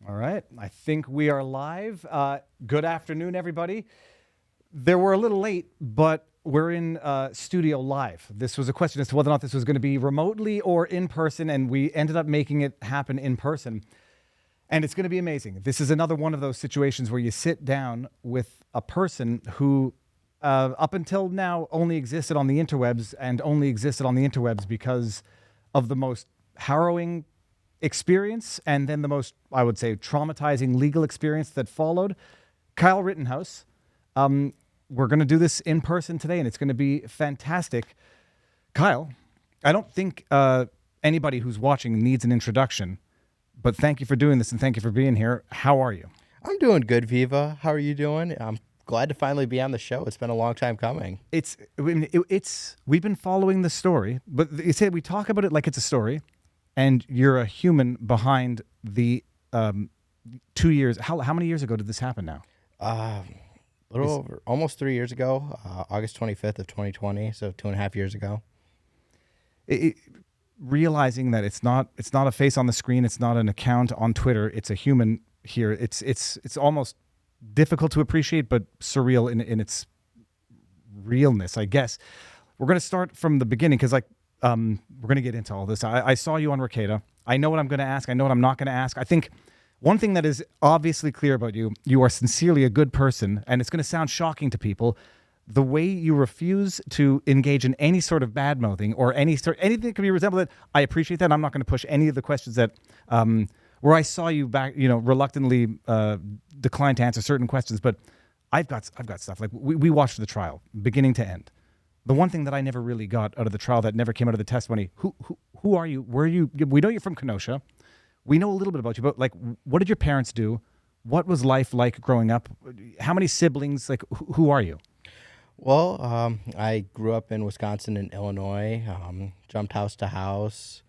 All right. I think we are live. Good afternoon, everybody. We're a little late, but we're in studio live. This was a question as to whether or not this was going to be remotely or in person, and we ended up making it happen in person. And it's going to be amazing. This is another one of those situations where you sit down with a person who, up until now, only existed on the interwebs and only existed on the interwebs because of the most harrowing experience and then the most, I would say, traumatizing legal experience that followed. Kyle Rittenhouse. We're going to do this in person today, and it's going to be fantastic. Kyle, I don't think anybody who's watching needs an introduction, but thank you for doing this and thank you for being here. How are you? I'm doing good, Viva. How are you doing? I'm glad to finally be on the show. It's been a long time coming. We've been following the story, but you say we talk about it like it's a story, and you're a human behind the 2 years. How many years ago did this happen now? A little over, almost 3 years ago, August 25th of 2020, so 2.5 years ago. Realizing that it's not a face on the screen, it's not an account on Twitter, it's a human here. It's almost difficult to appreciate, but surreal in its realness, I guess. We're going to start from the beginning because, we're going to get into all this. I saw you on Ricada. I know what I'm going to ask. I know what I'm not going to ask. I think one thing that is obviously clear about you, you are sincerely a good person, and it's going to sound shocking to people. The way you refuse to engage in any sort of bad mouthing or anything that can be resembled, I appreciate that. I'm not going to push any of the questions that where I saw you back, reluctantly decline to answer certain questions. But I've got stuff like we watched the trial beginning to end. The one thing that I never really got out of the trial that never came out of the testimony: who are you? Where are you? We know you're from Kenosha. We know a little bit about you, but what did your parents do? What was life like growing up? How many siblings? Who are you? Well, I grew up in Wisconsin and Illinois, jumped house to house,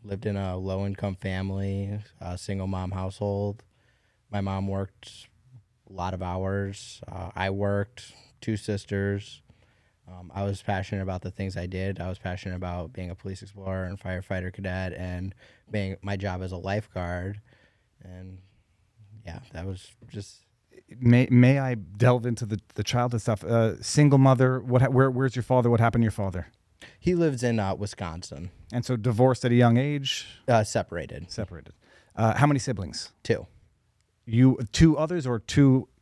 lived in a low-income family, a single mom household. My mom worked a lot of hours. I worked, two sisters. I was passionate about the things I did. I was passionate about being a police explorer and firefighter cadet and being my job as a lifeguard. And yeah, that was just... May I delve into the childhood stuff? Single mother. Where's your father? What happened to your father? He lives in Wisconsin. And so divorced at a young age. Separated. Separated. How many siblings? Two. You two others or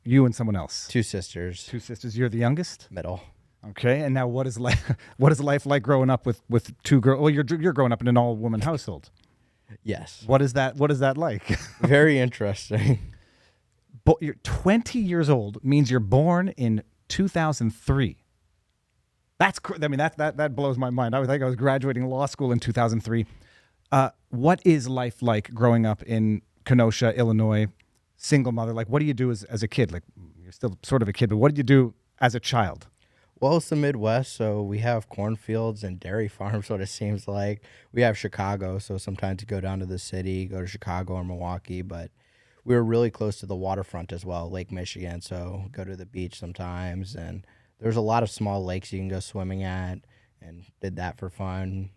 you and someone else? Two sisters. Two sisters. You're the youngest. Middle. Okay. And now what is life like growing up with two girls? Well, you're growing up in an all woman household. Yes. What is that like? Very interesting. But you're 20 years old means you're born in 2003. That blows my mind. I was I was graduating law school in 2003. What is life like growing up in Kenosha, Illinois, single mother? What do you do as a kid? You're still sort of a kid, but what did you do as a child? Well, it's the Midwest, so we have cornfields and dairy farms, what it seems like. We have Chicago, so sometimes you go down to the city, go to Chicago or Milwaukee, but we were really close to the waterfront as well, Lake Michigan, so go to the beach sometimes. And there's a lot of small lakes you can go swimming at, and did that for fun.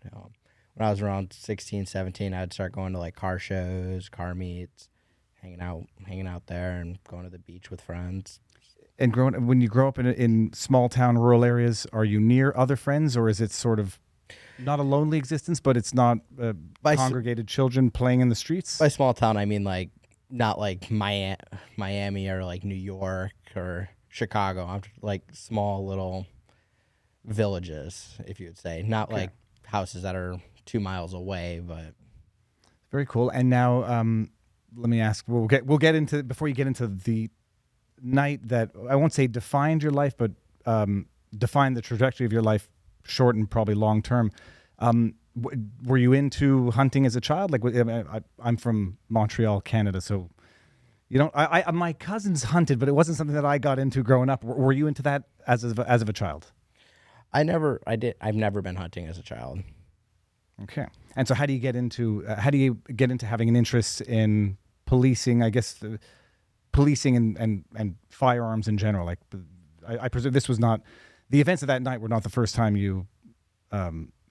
When I was around 16, 17, I'd start going to car shows, car meets, hanging out there and going to the beach with friends. And when you grow up in small town, rural areas, are you near other friends, or is it sort of not a lonely existence, but it's not congregated children playing in the streets? By small town, I mean not like Miami or New York or Chicago. I'm small little villages, if you would say, not okay. Houses that are 2 miles away, but very cool. And now, let me ask. We'll get into before you get into the night that I won't say defined your life, but defined the trajectory of your life, short and probably long term. Were you into hunting as a child? I'm from Montreal, Canada, so my cousins hunted, but it wasn't something that I got into growing up. Were you into that as of a child? I've never been hunting as a child. Okay. And so how do you get into having an interest in policing, I guess, policing and firearms in general? I presume this was not, the events of that night were not the first time you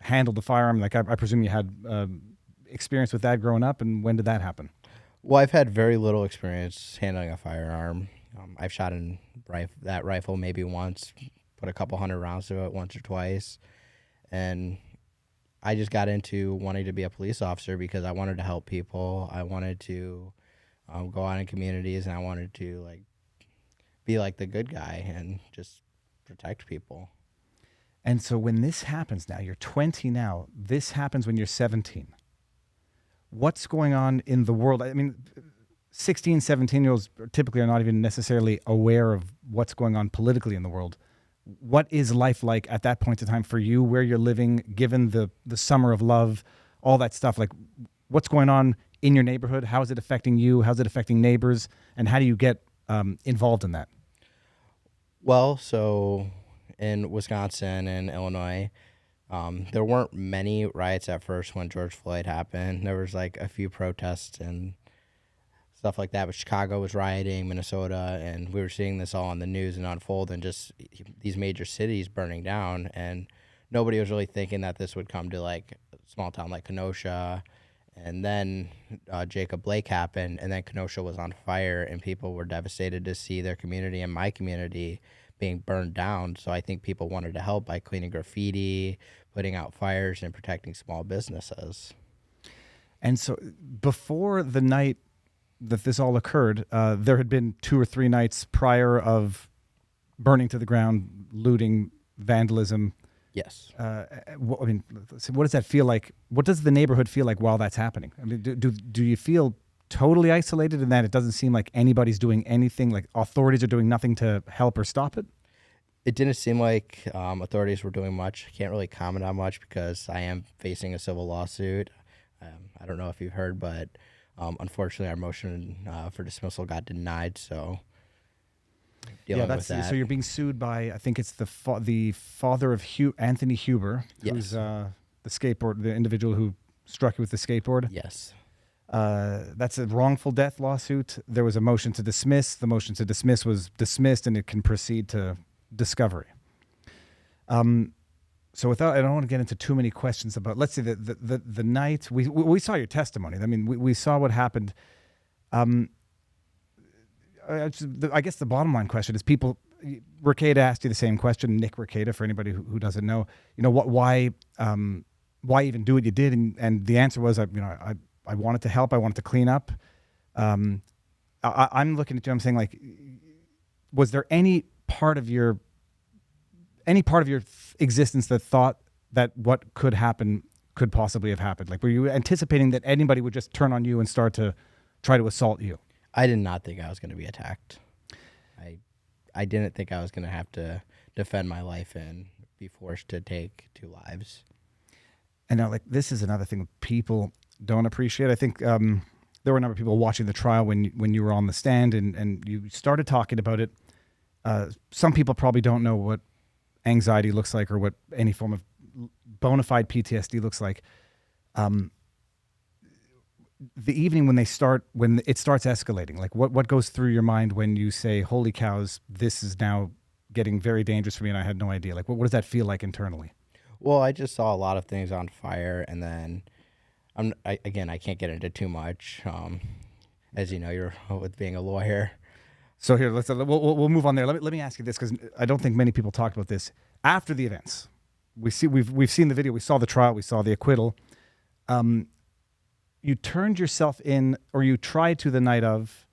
handled the firearm. I presume you had experience with that growing up, and when did that happen? Well, I've had very little experience handling a firearm. I've shot that rifle maybe once, put a couple hundred rounds to it once or twice, and I just got into wanting to be a police officer because I wanted to help people. I wanted to go out in communities, and I wanted to be like the good guy and just protect people. And so when this happens now, you're 20 now, this happens when you're 17. What's going on in the world? I mean, 16, 17-year-olds typically are not even necessarily aware of what's going on politically in the world. What is life like at that point in time for you, where you're living, given the summer of love, all that stuff? Like, what's going on in your neighborhood? How is it affecting you? How's it affecting neighbors? And how do you get involved in that? Well, so in Wisconsin and Illinois, there weren't many riots at first when George Floyd happened. There was like a few protests and stuff like that, but Chicago was rioting, Minnesota, and we were seeing this all on the news and unfold, and just these major cities burning down, and nobody was really thinking that this would come to like a small town like Kenosha. And then Jacob Blake happened, and then Kenosha was on fire, and people were devastated to see their community and my community being burned down. So I think people wanted to help by cleaning graffiti, putting out fires, and protecting small businesses. And so before the night that this all occurred, there had been 2 or 3 nights prior of burning to the ground, looting, vandalism. Yes. I mean, what does that feel like? What does the neighborhood feel like while that's happening? I mean, do you feel totally isolated in that it doesn't seem like anybody's doing anything, like authorities are doing nothing to help or stop it? It didn't seem like authorities were doing much. I can't really comment on much because I am facing a civil lawsuit. I don't know if you've heard, but unfortunately, our motion for dismissal got denied. So, dealing with that. So you're being sued by, I think it's the father of Anthony Huber, Yes. who's the individual who struck you with the skateboard. Yes. That's a wrongful death lawsuit. There was a motion to dismiss. The motion to dismiss was dismissed, and it can proceed to discovery. So I don't want to get into too many questions about, let's say the night we saw your testimony. I mean, we saw what happened. I guess the bottom line question is Rekieta asked you the same question, Nick Rekieta, for anybody who doesn't know, why even do what you did? And the answer was, I wanted to help. I wanted to clean up. I'm looking at you, I'm saying, like, was there any part of your existence that thought that what could happen could possibly have happened? Like, were you anticipating that anybody would just turn on you and start to try to assault you? I did not think I was going to be attacked. I didn't think I was going to have to defend my life and be forced to take 2 lives. And now, like, this is another thing people don't appreciate. I think there were a number of people watching the trial when you were on the stand and you started talking about it. Some people probably don't know what anxiety looks like or what any form of bona fide PTSD looks like. The evening when it starts escalating, like what goes through your mind when you say, holy cows, this is now getting very dangerous for me and I had no idea? Like, what does that feel like internally? Well, I just saw a lot of things on fire, and then I can't get into too much. As you know, you're with being a lawyer. So here, we'll move on there. Let me ask you this, because I don't think many people talked about this. After the events, we've seen the video, we saw the trial, we saw the acquittal. You turned yourself in, or you tried to the night of,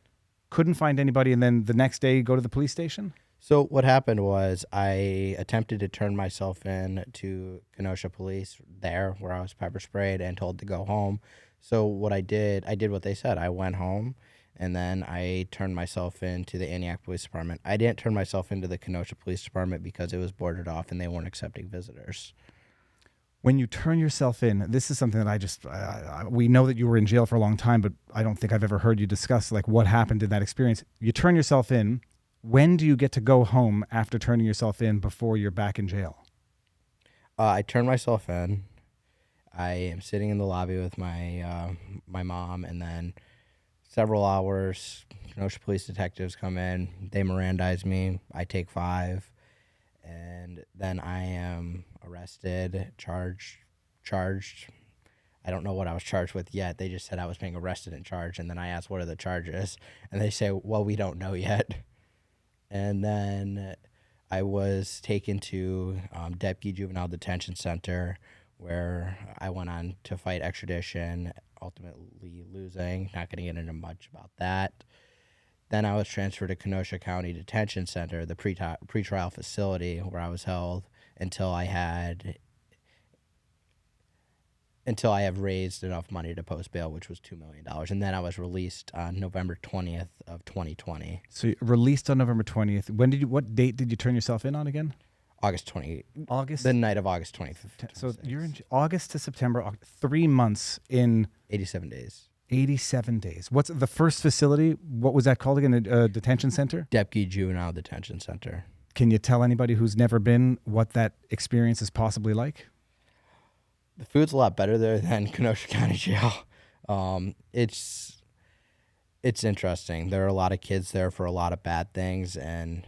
couldn't find anybody, and then the next day you go to the police station? So what happened was I attempted to turn myself in to Kenosha police there, where I was pepper sprayed and told to go home. So what I did what they said. I went home, and then I turned myself into the Antioch Police Department. I didn't turn myself into the Kenosha Police Department because it was boarded off and they weren't accepting visitors. When you turn yourself in, this is something that we know that you were in jail for a long time, but I don't think I've ever heard you discuss, like, what happened in that experience. You turn yourself in. When do you get to go home after turning yourself in before you're back in jail? I turned myself in. I am sitting in the lobby with my mom, and then several hours, Kenosha police detectives come in. They Mirandize me. I take 5, and then I am arrested, charged. I don't know what I was charged with yet. They just said I was being arrested and charged. And then I asked, what are the charges? And they say, well, we don't know yet. And then I was taken to Deputy Juvenile Detention Center, where I went on to fight extradition, ultimately losing. Not going to get into much about that. Then I was transferred to Kenosha County Detention Center, the pretrial facility where I was held until I have raised enough money to post bail, which was $2 million. And then I was released on November 20th of 2020. So you released on November 20th. What date did you turn yourself in on again? August 28th. August? The night of August 25th. So you're in August to September, 3 months in 87 days. 87 days. What's the first facility? What was that called again? A detention center? Deputy Juvenile Detention Center. Can you tell anybody who's never been what that experience is possibly like? The food's a lot better there than Kenosha County Jail. It's interesting. There are a lot of kids there for a lot of bad things, and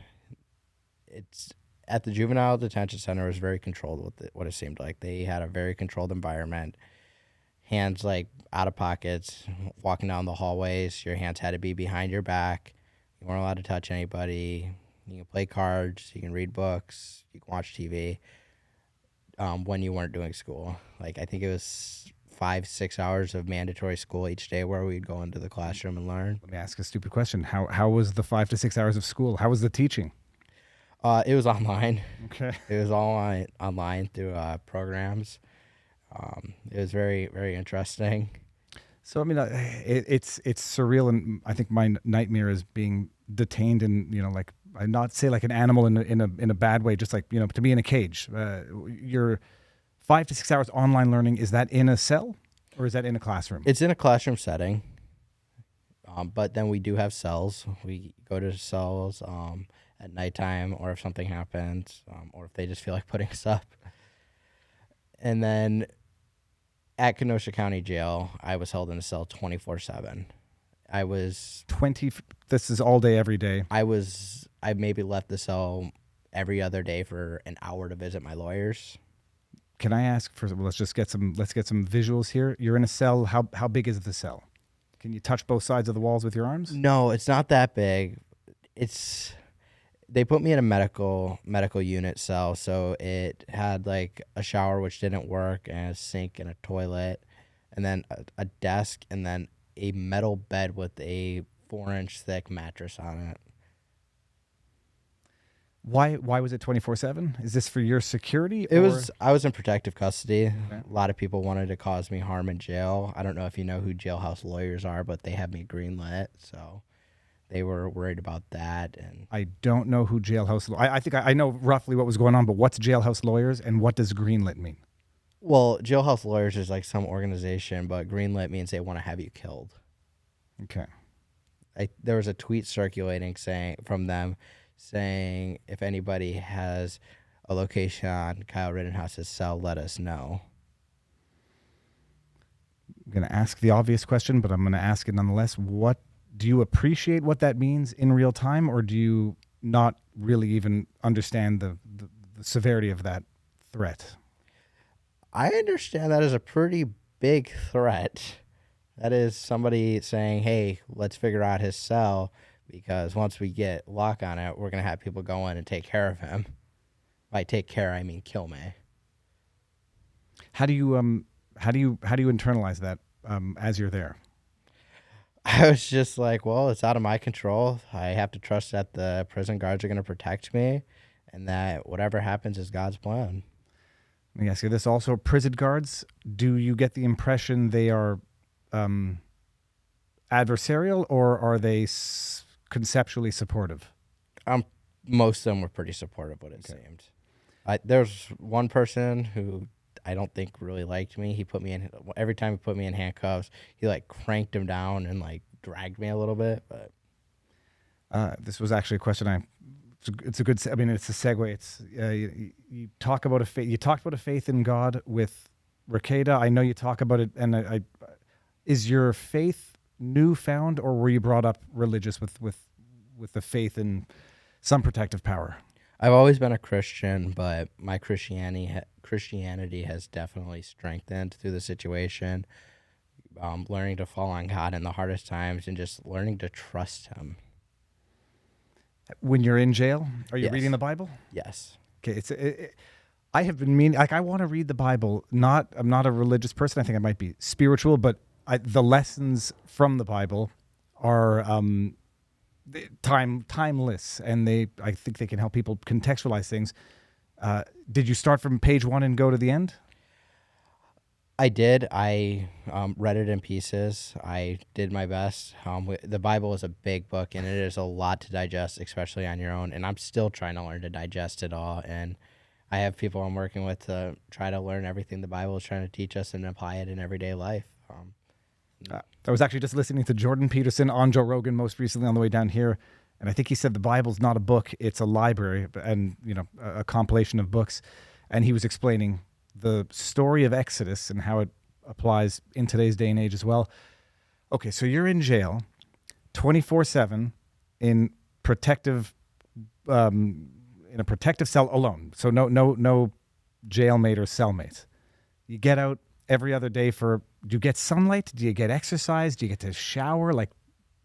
it's at the juvenile detention center. It was very controlled with what it seemed like. They had a very controlled environment. Hands like out of pockets, walking down the hallways. Your hands had to be behind your back. You weren't allowed to touch anybody. You can play cards. You can read books. You can watch TV. When you weren't doing school. Like, I think it was 5-6 hours of mandatory school each day where we'd go into the classroom and learn. Let me ask a stupid question. How was the 5 to 6 hours of school? How was the teaching? It was online. Okay. It was all online through programs. It was very, very interesting. So, I mean, it's surreal, and I think my nightmare is being detained in, like, I not say like an animal in a bad way, just like, to be in a cage. You're 5 to 6 hours online learning. Is that in a cell or is that in a classroom? It's in a classroom setting, but then we do have cells. We go to cells at nighttime, or if something happens, or if they just feel like putting us up. And then at Kenosha County Jail, I was held in a cell 24/7. I was 20. This is all day, every day. I maybe left the cell every other day for an hour to visit my lawyers. Can I ask for? Let's get some visuals here. You're in a cell. How big is the cell? Can you touch both sides of the walls with your arms? No, it's not that big. They put me in a medical unit cell, so it had like a shower which didn't work, and a sink and a toilet, and then a desk, and then a metal bed with a 4-inch thick mattress on it. Why was it 24/7? Is this for your security? I was in protective custody. Okay. A lot of people wanted to cause me harm in jail. I don't know if you know who jailhouse lawyers are, but they have me greenlit, so they were worried about that. And I don't know who jailhouse. I think I know roughly what was going on, but what's jailhouse lawyers and what does greenlit mean? Well, jailhouse lawyers is like some organization, but greenlit means they want to have you killed. Okay. There was a tweet circulating from them saying, if anybody has a location on Kyle Rittenhouse's cell, let us know. I'm going to ask the obvious question, but I'm going to ask it nonetheless. Do you appreciate what that means in real time, or do you not really even understand the severity of that threat? I understand that as a pretty big threat. That is somebody saying, hey, let's figure out his cell, because once we get lock on it, we're going to have people go in and take care of him. By take care, I mean kill me. How do you internalize that as you're there? I was just like, well, it's out of my control. I have to trust that the prison guards are going to protect me, and that whatever happens is God's plan. Let me ask you this also. Prison guards, do you get the impression they are adversarial, or are they conceptually supportive? Most of them were pretty supportive, what it seemed. There's one person who I don't think really liked me. Every time he put me in handcuffs, he like cranked him down and like dragged me a little bit. But this was actually a question it's a segue. It's you talk about you talked about a faith in God with Rakeda. I know you talk about it, and is your faith newfound, or were you brought up religious with the faith in some protective power? I've always been a Christian, but my Christianity has definitely strengthened through the situation. Learning to fall on God in the hardest times and just learning to trust Him. When you're in jail, are you reading Yes. the Bible? Yes. Okay, I have been meaning, like, I want to read the Bible. I'm not a religious person. I think I might be spiritual, but the lessons from the Bible are timeless, and I think they can help people contextualize things. Did you start from page 1 and go to the end? I did. I read it in pieces. I did my best. The Bible is a big book, and it is a lot to digest, especially on your own. And I'm still trying to learn to digest it all. And I have people I'm working with to try to learn everything the Bible is trying to teach us and apply it in everyday life. I was actually just listening to Jordan Peterson on Joe Rogan most recently on the way down here, and I think he said the Bible's not a book; it's a library, and a compilation of books. And he was explaining the story of Exodus and how it applies in today's day and age as well. Okay, so you're in jail, 24/7, in protective, in a protective cell alone. So no jailmate or cellmate. You get out every other day do you get sunlight? Do you get exercise? Do you get to shower? Like,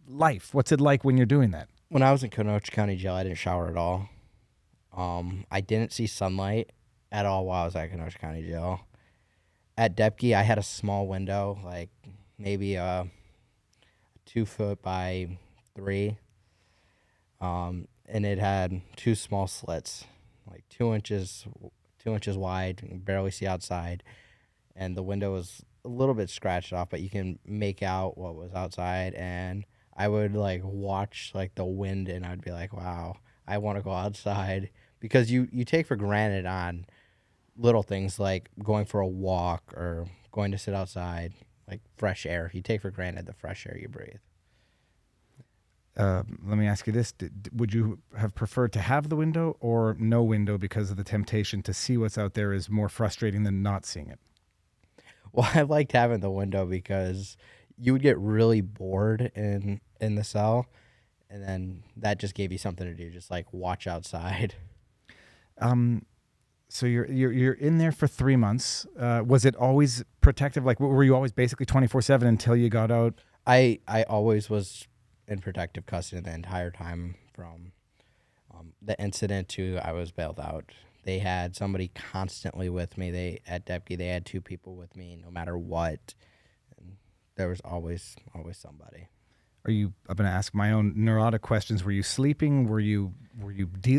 life, what's it like when you're doing that? When I was in Kenosha County Jail, I didn't shower at all. I didn't see sunlight at all while I was at Kenosha County Jail. At Depke, I had a small window, like maybe 2 foot by 3, and it had 2 small slits, like 2 inches wide. You can barely see outside, and the window was a little bit scratched off, but you can make out what was outside. And I would like watch like the wind, and I'd be like, wow, I want to go outside, because you take for granted on little things like going for a walk or going to sit outside, like fresh air. You take for granted the fresh air you breathe. Let me ask you this. Would you have preferred to have the window or no window, because of the temptation to see what's out there is more frustrating than not seeing it? Well, I liked having the window because you would get really bored in the cell, and then that just gave you something to do, just like watch outside. So you're in there for 3 months. Was it always protective? Like, were you always basically 24/7 until you got out? I always was in protective custody the entire time, from the incident to I was bailed out. They had somebody constantly with me. At Depke, they had 2 people with me no matter what. And there was always somebody. I'm going to ask my own neurotic questions. Were you sleeping? Were you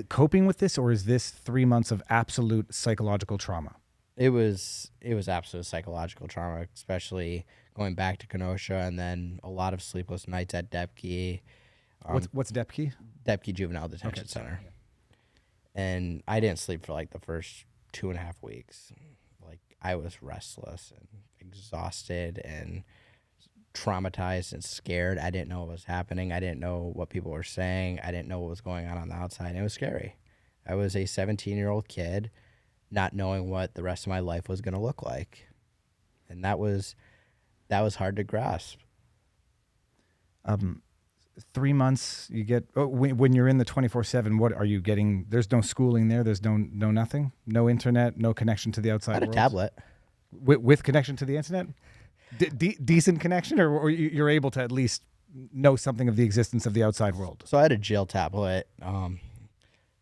coping with this, or is this 3 months of absolute psychological trauma? It was absolute psychological trauma, especially going back to Kenosha, and then a lot of sleepless nights at Depke. What's Depke? Depke Juvenile Detention Center. Yeah. And I didn't sleep for like the first 2.5 weeks. Like, I was restless and exhausted and traumatized and scared. I didn't know what was happening. I didn't know what people were saying. I didn't know what was going on the outside. And it was scary. I was a 17-year-old kid not knowing what the rest of my life was going to look like. And that was hard to grasp. 3 months, you get when you're in the 24/7. What are you getting? There's no schooling there. There's no nothing. No internet. No connection to the outside I had world. a tablet with connection to the internet. Decent connection, or you're able to at least know something of the existence of the outside world. So I had a jail tablet.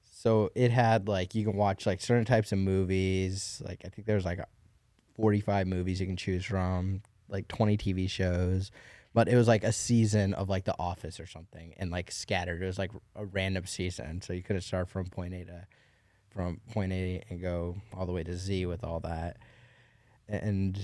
So it had like, you can watch like certain types of movies. Like, I think there's like 45 movies you can choose from, like 20 TV shows. But it was like a season of like The Office or something, and like scattered. It was like a random season, so you couldn't start from point A and go all the way to Z with all that. And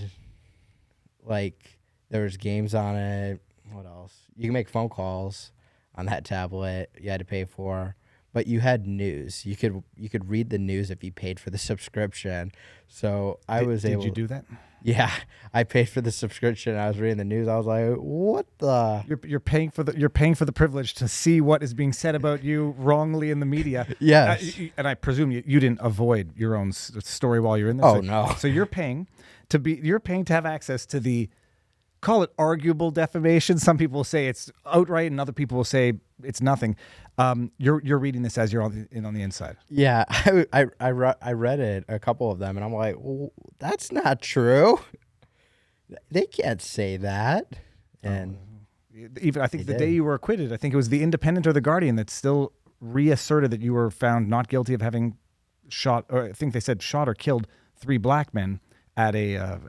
like, there was games on it. What else? You can make phone calls on that tablet. You had to pay for, but you had news. You could read the news if you paid for the subscription. So I was able. Did you do that? Yeah, I paid for the subscription. I was reading the news. I was like, "What the?" You're paying for the privilege to see what is being said about you wrongly in the media. Yes. And I presume you didn't avoid your own story while you're in there. Oh, no. So you're paying to have access to call it arguable defamation. Some people will say it's outright, and other people will say it's nothing. You're reading this as you're on the inside. Yeah, I read it, a couple of them, and I'm like, well, that's not true. They can't say that. And Even I think They the day did. you were acquitted, I think it was the Independent or the Guardian that still reasserted that you were found not guilty of having shot, or I think they said shot or killed 3 black men at a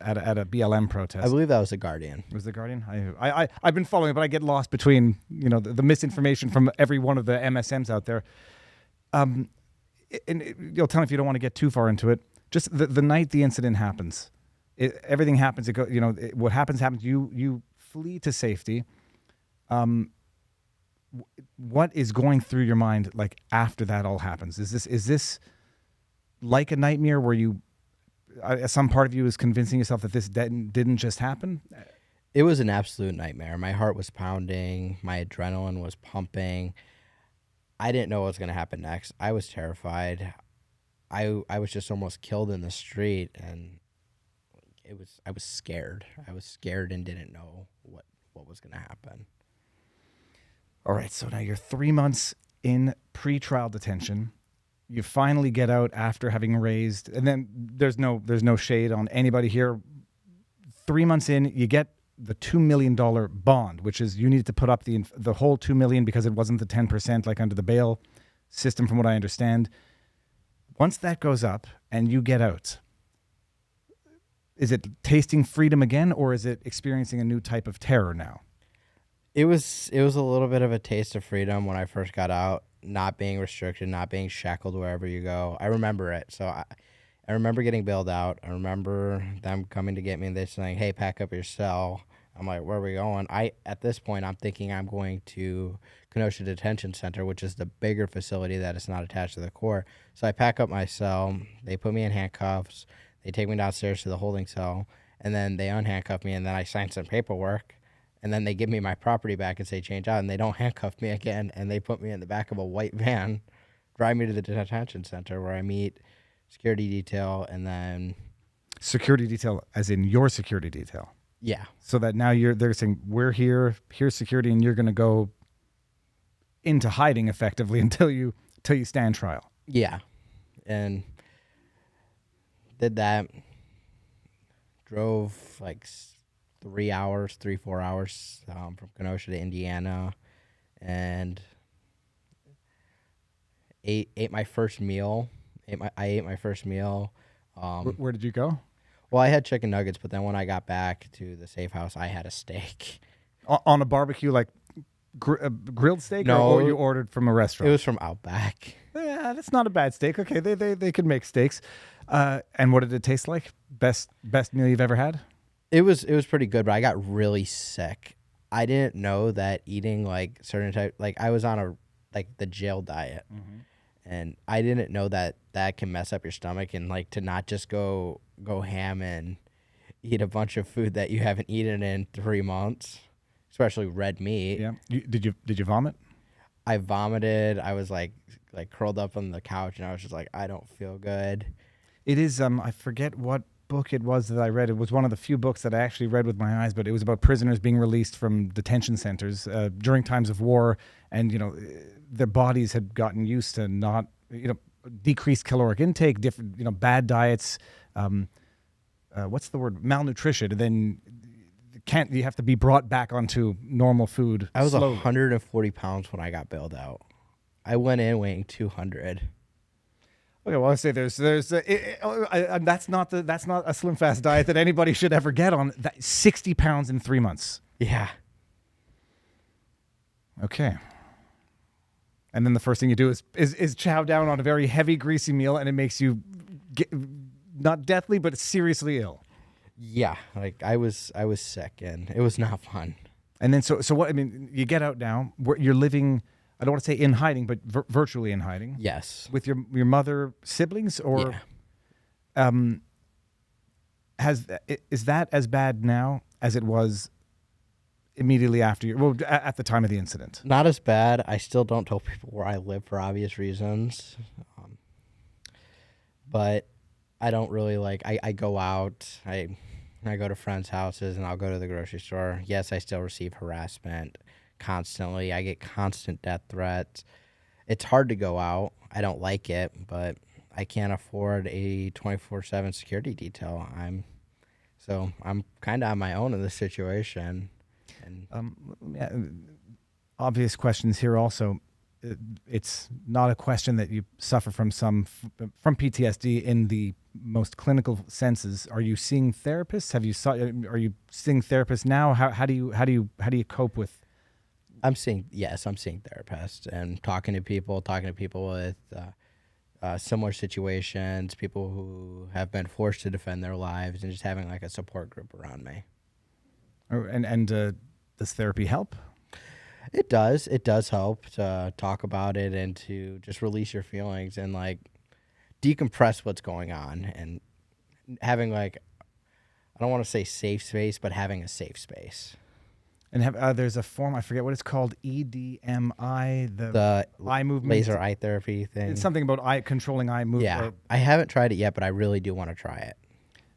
BLM protest. I believe that was the Guardian. Was the Guardian? I've been following it, but I get lost between the misinformation from every one of the MSMs out there. And you'll tell me if you don't want to get too far into it. Just the night the incident happens, everything happens. What happens. You flee to safety. What is going through your mind like after that all happens? Is this like a nightmare where you? Some part of you is convincing yourself that this didn't just happen? It was an absolute nightmare. My heart was pounding. My adrenaline was pumping. I didn't know what was going to happen next. I was terrified. I was just almost killed in the street, and I was scared. I was scared and didn't know what was going to happen. All right, so now you're 3 months in pretrial detention. You finally get out after having raised, and then there's no shade on anybody here. 3 months in, you get the $2 million bond, which is you needed to put up the whole $2 million because it wasn't the 10% like under the bail system, from what I understand. Once that goes up and you get out, is it tasting freedom again, or is it experiencing a new type of terror now? It was a little bit of a taste of freedom when I first got out. Not being restricted, not being shackled wherever you go. I remember it. So I remember getting bailed out. I remember them coming to get me and they're saying, hey, pack up your cell. I'm like, where are we going? At this point, I'm thinking I'm going to Kenosha Detention Center, which is the bigger facility that is not attached to the court. So I pack up my cell. They put me in handcuffs. They take me downstairs to the holding cell, and then they unhandcuff me, and then I sign some paperwork. And then they give me my property back and say change out, and they don't handcuff me again, and they put me in the back of a white van, drive me to the detention center where I meet security detail, and then Security detail, as in your security detail. yeah, So that now they're saying we're here's security, and you're going to go into hiding effectively until you stand trial. yeah, and did that. Drove like 4 hours from Kenosha to Indiana, and ate my first meal. I ate my first meal. Where did you go? Well, I had chicken nuggets, but then when I got back to the safe house, I had a steak. On a barbecue, like grilled steak, No. or you ordered from a It restaurant? was from Outback. Yeah, that's not a bad steak. Okay, they can make steaks. And what did it taste like? Best meal you've ever had? It was pretty good, but I got really sick. I didn't know that eating like certain type, like I was on the jail diet, and I didn't know that can mess up your stomach, and like to not just go ham and eat a bunch of food that you haven't eaten in 3 months, especially red meat. Yeah. Did you vomit? I vomited. I was like curled up on the couch, and I was just like, I don't feel good. It is. I forget what book it was that I read. It was one of the few books that I actually read with my eyes, but it was about prisoners being released from detention centers during times of war, and their bodies had gotten used to not decreased caloric intake, different bad diets. What's the word? Malnutrition. And then you have to be brought back onto normal food. I was slowly. 140 pounds when I got bailed out. I went in weighing 200. Okay, well, I say that's not a slim fast diet that anybody should ever get on. 60 pounds in 3 months. Yeah. Okay. And then the first thing you do is chow down on a very heavy, greasy meal, and it makes you not deathly, but seriously ill. Yeah, like I was sick, and it was not fun. And then so what? I mean, you get out now. You're living. I don't want to say in hiding, but virtually in hiding. Yes. With your mother, siblings, or is that as bad now as it was immediately after at the time of the incident? Not as bad. I still don't tell people where I live for obvious reasons. But I don't really I go out. I go to friends' houses, and I'll go to the grocery store. Yes, I still receive harassment, constantly. I get constant death threats. It's hard to go out. I don't like it, but I can't afford a 24/7 security detail. I'm kind of on my own in this situation. And Yeah, obvious questions here also. It's not a question that you suffer from from PTSD in the most clinical senses. Are you seeing therapists? Are you seeing therapists now? How do you cope with? I'm seeing therapists and talking to people with similar situations, people who have been forced to defend their lives, and just having like a support group around me. And does therapy help? It does. It does help to talk about it and to just release your feelings and like decompress what's going on, and having like, I don't want to say safe space, but having a safe space. And there's a form, I forget what it's called, EDMI, the eye movement, laser eye therapy thing. It's something about controlling eye movement. Yeah, I haven't tried it yet, but I really do want to try it.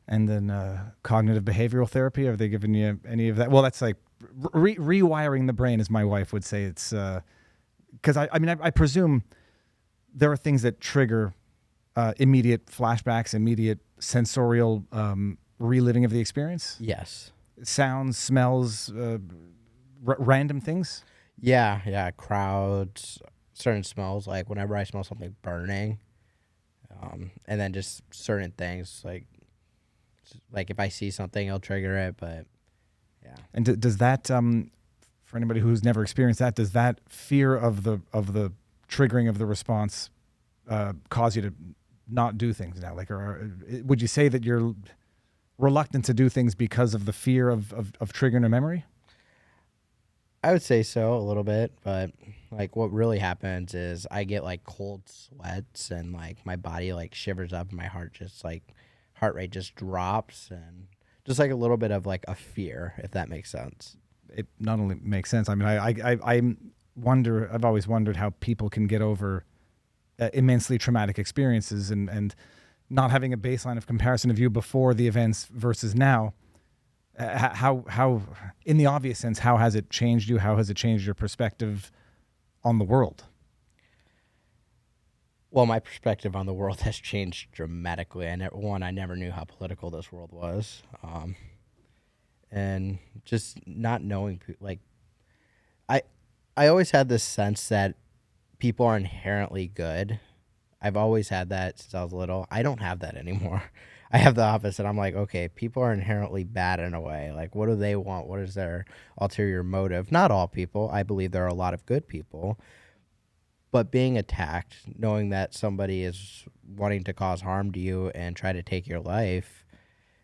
And then cognitive behavioral therapy. Have they given you any of that? Well, that's like rewiring the brain, as my wife would say. It's because I presume there are things that trigger immediate flashbacks, immediate sensorial reliving of the experience. Yes. Sounds, smells, random things. Yeah, crowds, certain smells. Like whenever I smell something burning, and then just certain things like if I see something, it'll trigger it. But yeah. And does that, for anybody who's never experienced that, does that fear of the triggering of the response cause you to not do things now? Like, or would you say that you're reluctant to do things because of the fear of triggering a memory? I would say so, a little bit, but like what really happens is I get like cold sweats and like my body like shivers up and my heart rate just drops, and just like a little bit of like a fear, if that makes sense. It not only makes sense. I mean, I've always wondered how people can get over immensely traumatic experiences and not having a baseline of comparison of you before the events versus now. How, in the obvious sense, how has it changed you? How has it changed your perspective on the world? Well, my perspective on the world has changed dramatically. I never knew how political this world was. And just not knowing, like, I always had this sense that people are inherently good. I've always had that since I was little. I don't have that anymore. I have the opposite. I'm like, okay, people are inherently bad in a way. Like, what do they want? What is their ulterior motive? Not all people. I believe there are a lot of good people. But being attacked, knowing that somebody is wanting to cause harm to you and try to take your life,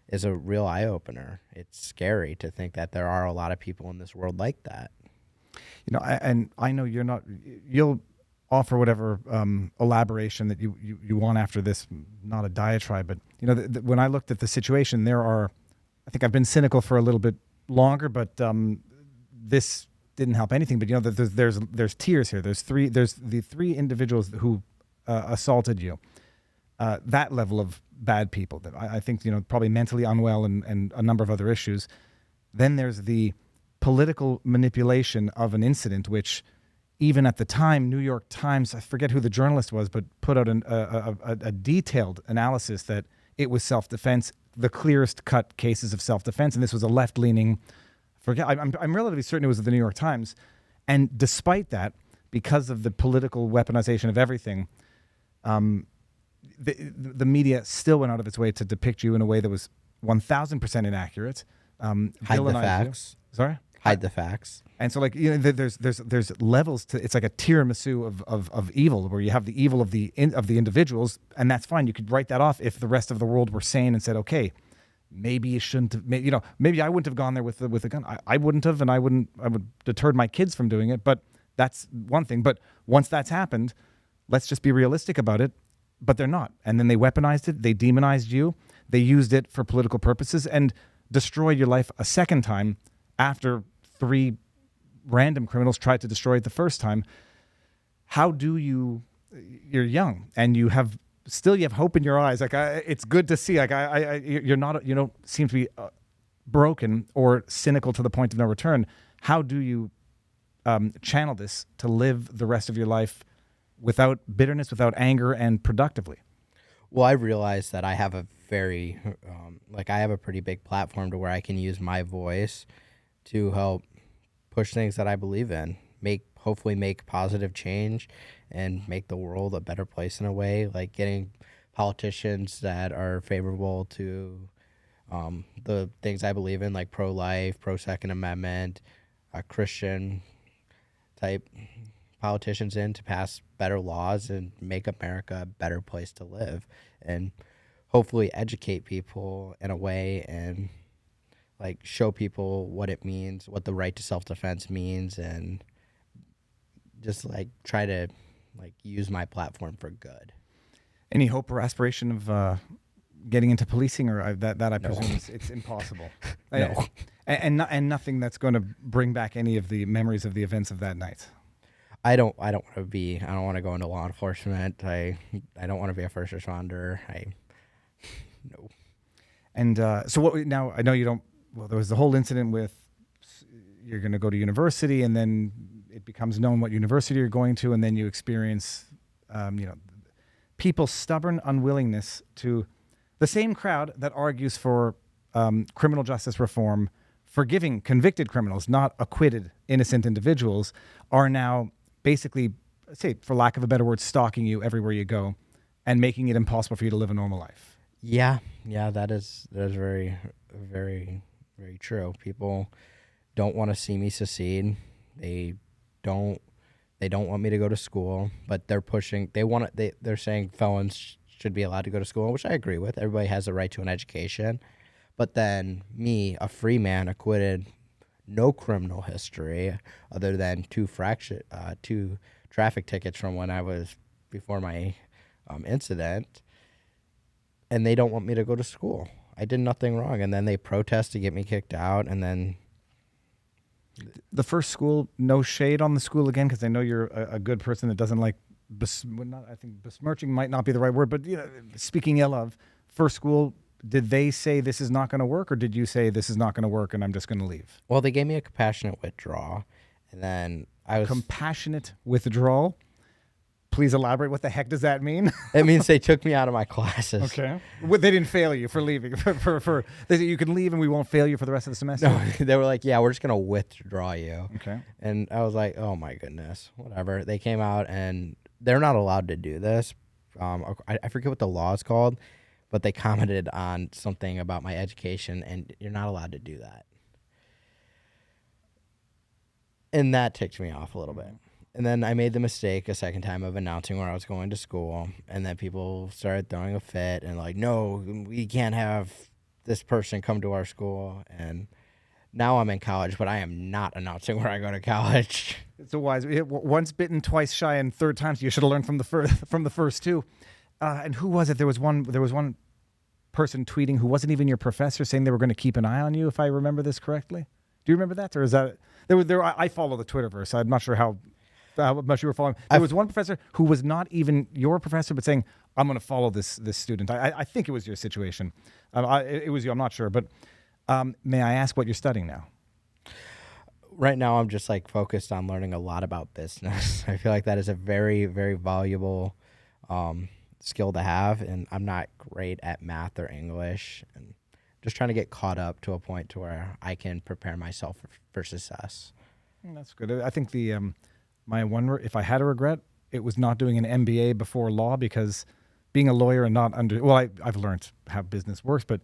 is a real eye-opener. It's scary to think that there are a lot of people in this world like that. You know, and I know you're not. You'll offer whatever elaboration that you want after this. Not a diatribe, but you know, when I looked at the situation, there are. I think I've been cynical for a little bit longer, but this didn't help anything. But you know, there's tiers here. There's the three individuals who assaulted you. That level of bad people that I think, you know, probably mentally unwell and a number of other issues. Then there's the political manipulation of an incident, which even at the time, New York Times, I forget who the journalist was, but put out a detailed analysis that it was self-defense, the clearest cut cases of self-defense. And this was a left-leaning, I'm relatively certain it was the New York Times. And despite that, because of the political weaponization of everything, the media still went out of its way to depict you in a way that was 1,000% inaccurate. Hide the facts. Sorry? Hide the facts. And so, like, you know, there's levels to. It's like a tiramisu of evil, where you have the evil of the individuals, and that's fine. You could write that off if the rest of the world were sane and said, okay, maybe you shouldn't have. Maybe I wouldn't have gone there with a gun. I wouldn't have, and I would deterred my kids from doing it. But that's one thing. But once that's happened, let's just be realistic about it. But they're not, and then they weaponized it. They demonized you. They used it for political purposes and destroyed your life a second time after 3 random criminals tried to destroy it the first time. How do you're young and you have hope in your eyes. Like, it's good to see, like, you don't seem to be broken or cynical to the point of no return. How do you channel this to live the rest of your life without bitterness, without anger, and productively? Well, I realized that I have a very, I have a pretty big platform to where I can use my voice to help push things that I believe in, hopefully make positive change and make the world a better place in a way, like getting politicians that are favorable to the things I believe in, like pro-life, pro-Second Amendment, Christian type politicians in to pass better laws and make America a better place to live, and hopefully educate people in a way and like show people what it means, what the right to self-defense means, and just like try to like use my platform for good. Any hope or aspiration of getting into policing, or that I No. presume it's impossible? No. And nothing that's going to bring back any of the memories of the events of that night. I don't want to go into law enforcement. I don't want to be a first responder. No. And so what now, I know you don't, well, there was the whole incident with you're going to go to university, and then it becomes known what university you're going to, and then you experience, people's stubborn unwillingness to, the same crowd that argues for criminal justice reform, forgiving convicted criminals, not acquitted innocent individuals, are now basically, say, for lack of a better word, stalking you everywhere you go and making it impossible for you to live a normal life. Yeah, that is very, very, very true. People don't want to see me succeed. They don't want me to go to school, but they're pushing. They're saying felons should be allowed to go to school, which I agree with. Everybody has a right to an education. But then me, a free man, acquitted, no criminal history other than two traffic tickets from when I was before my incident, and they don't want me to go to school. I did nothing wrong, and then they protest to get me kicked out, and then the first school, no shade on the school again, because I know you're a good person that doesn't like, I think besmirching might not be the right word, but speaking ill of, first school, did they say this is not going to work, or did you say this is not going to work and I'm just going to leave? Well, they gave me a compassionate withdrawal, and then I was... Compassionate withdrawal? Please elaborate. What the heck does that mean? It means they took me out of my classes. Okay. Well, they didn't fail you for leaving. They said you can leave and we won't fail you for the rest of the semester? No, they were like, yeah, we're just going to withdraw you. Okay. And I was like, oh my goodness, whatever. They came out, and they're not allowed to do this. I forget what the law is called, but they commented on something about my education, and you're not allowed to do that. And that ticked me off a little bit. And then I made the mistake a second time of announcing where I was going to school, and then people started throwing a fit and like, no, we can't have this person come to our school. And now I'm in college, but I am not announcing where I go to college. It's a wise, once bitten, twice shy, and third time, so you should have learned from the first two. And who was it? There was one person tweeting who wasn't even your professor, saying they were going to keep an eye on you, if I remember this correctly. Do you remember that? Or is that I follow the Twitterverse. I'm not sure how much you were following. There was one professor who was not even your professor, but saying, I'm going to follow this student. I think it was your situation. It was you. I'm not sure. But may I ask what you're studying now? Right now, I'm just like focused on learning a lot about business. I feel like that is a very, very valuable skill to have, and I'm not great at math or English, and just trying to get caught up to a point to where I can prepare myself for success. That's good. I think my one, if I had a regret, it was not doing an MBA before law, because being a lawyer and not I've learned how business works, but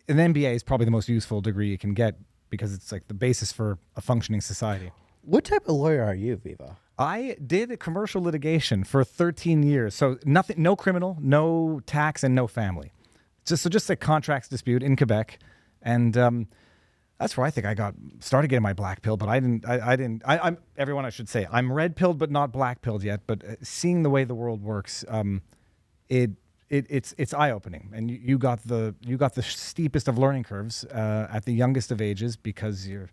an MBA is probably the most useful degree you can get, because it's like the basis for a functioning society. What type of lawyer are you, Viva? I did commercial litigation for 13 years. So nothing, no criminal, no tax, and no family. Just a contracts dispute in Quebec. And that's where I think I started getting my black pill, but I'm everyone, I should say, I'm red pilled, but not black pilled yet. But seeing the way the world works, it's eye opening. And you got the steepest of learning curves at the youngest of ages, because you're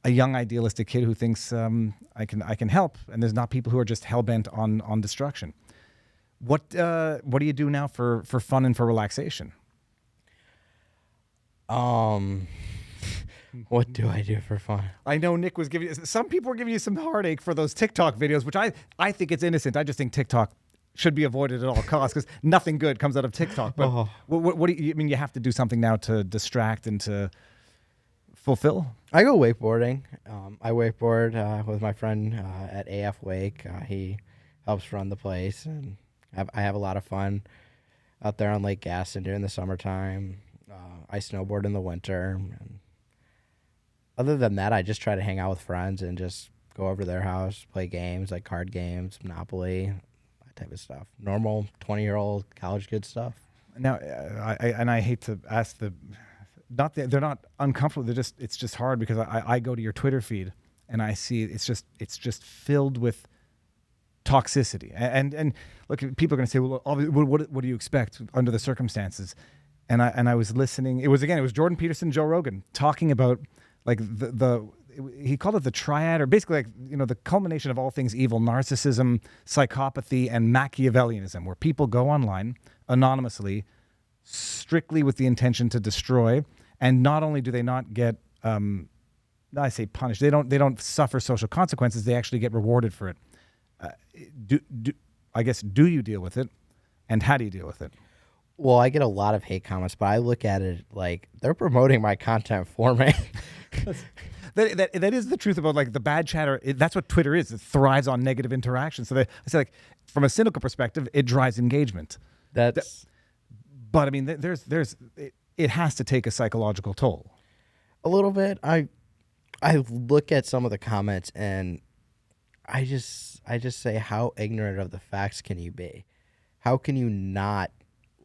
a young idealistic kid who thinks I can help, and there's not people who are just hell bent on destruction. What do you do now for fun and for relaxation? What do I do for fun? I know Nick was giving you, some people were giving you some heartache for those TikTok videos, which I think it's innocent. I just think TikTok should be avoided at all costs because nothing good comes out of TikTok. But what do you, I mean, you have to do something now to distract and to fulfill? I go wakeboarding. I wakeboard with my friend at AF Wake. He helps run the place, and I have a lot of fun out there on Lake Gaston during the summertime. I snowboard in the winter. And other than that, I just try to hang out with friends and just go over to their house, play games like card games, Monopoly, that type of stuff. Normal 20-year-old college kid stuff. Now, I hate to ask they're not uncomfortable. It's just hard because I go to your Twitter feed and I see it's just filled with toxicity. And look, people are going to say, well, what do you expect under the circumstances? And I was listening. It was Jordan Peterson, Joe Rogan talking about like he called it the triad, or basically like, you know, the culmination of all things evil: narcissism, psychopathy, and Machiavellianism, where people go online anonymously, strictly with the intention to destroy. And not only do they not get, I say punished, they don't suffer social consequences. They actually get rewarded for it. Do you deal with it, and how do you deal with it? Well, I get a lot of hate comments, but I look at it like they're promoting my content for me. That is the truth about like the bad chatter. That's what Twitter is. It thrives on negative interaction. So I say, like, from a cynical perspective, it drives engagement. But I mean, it has to take a psychological toll. A little bit. I look at some of the comments and I just say, how ignorant of the facts can you be? How can you not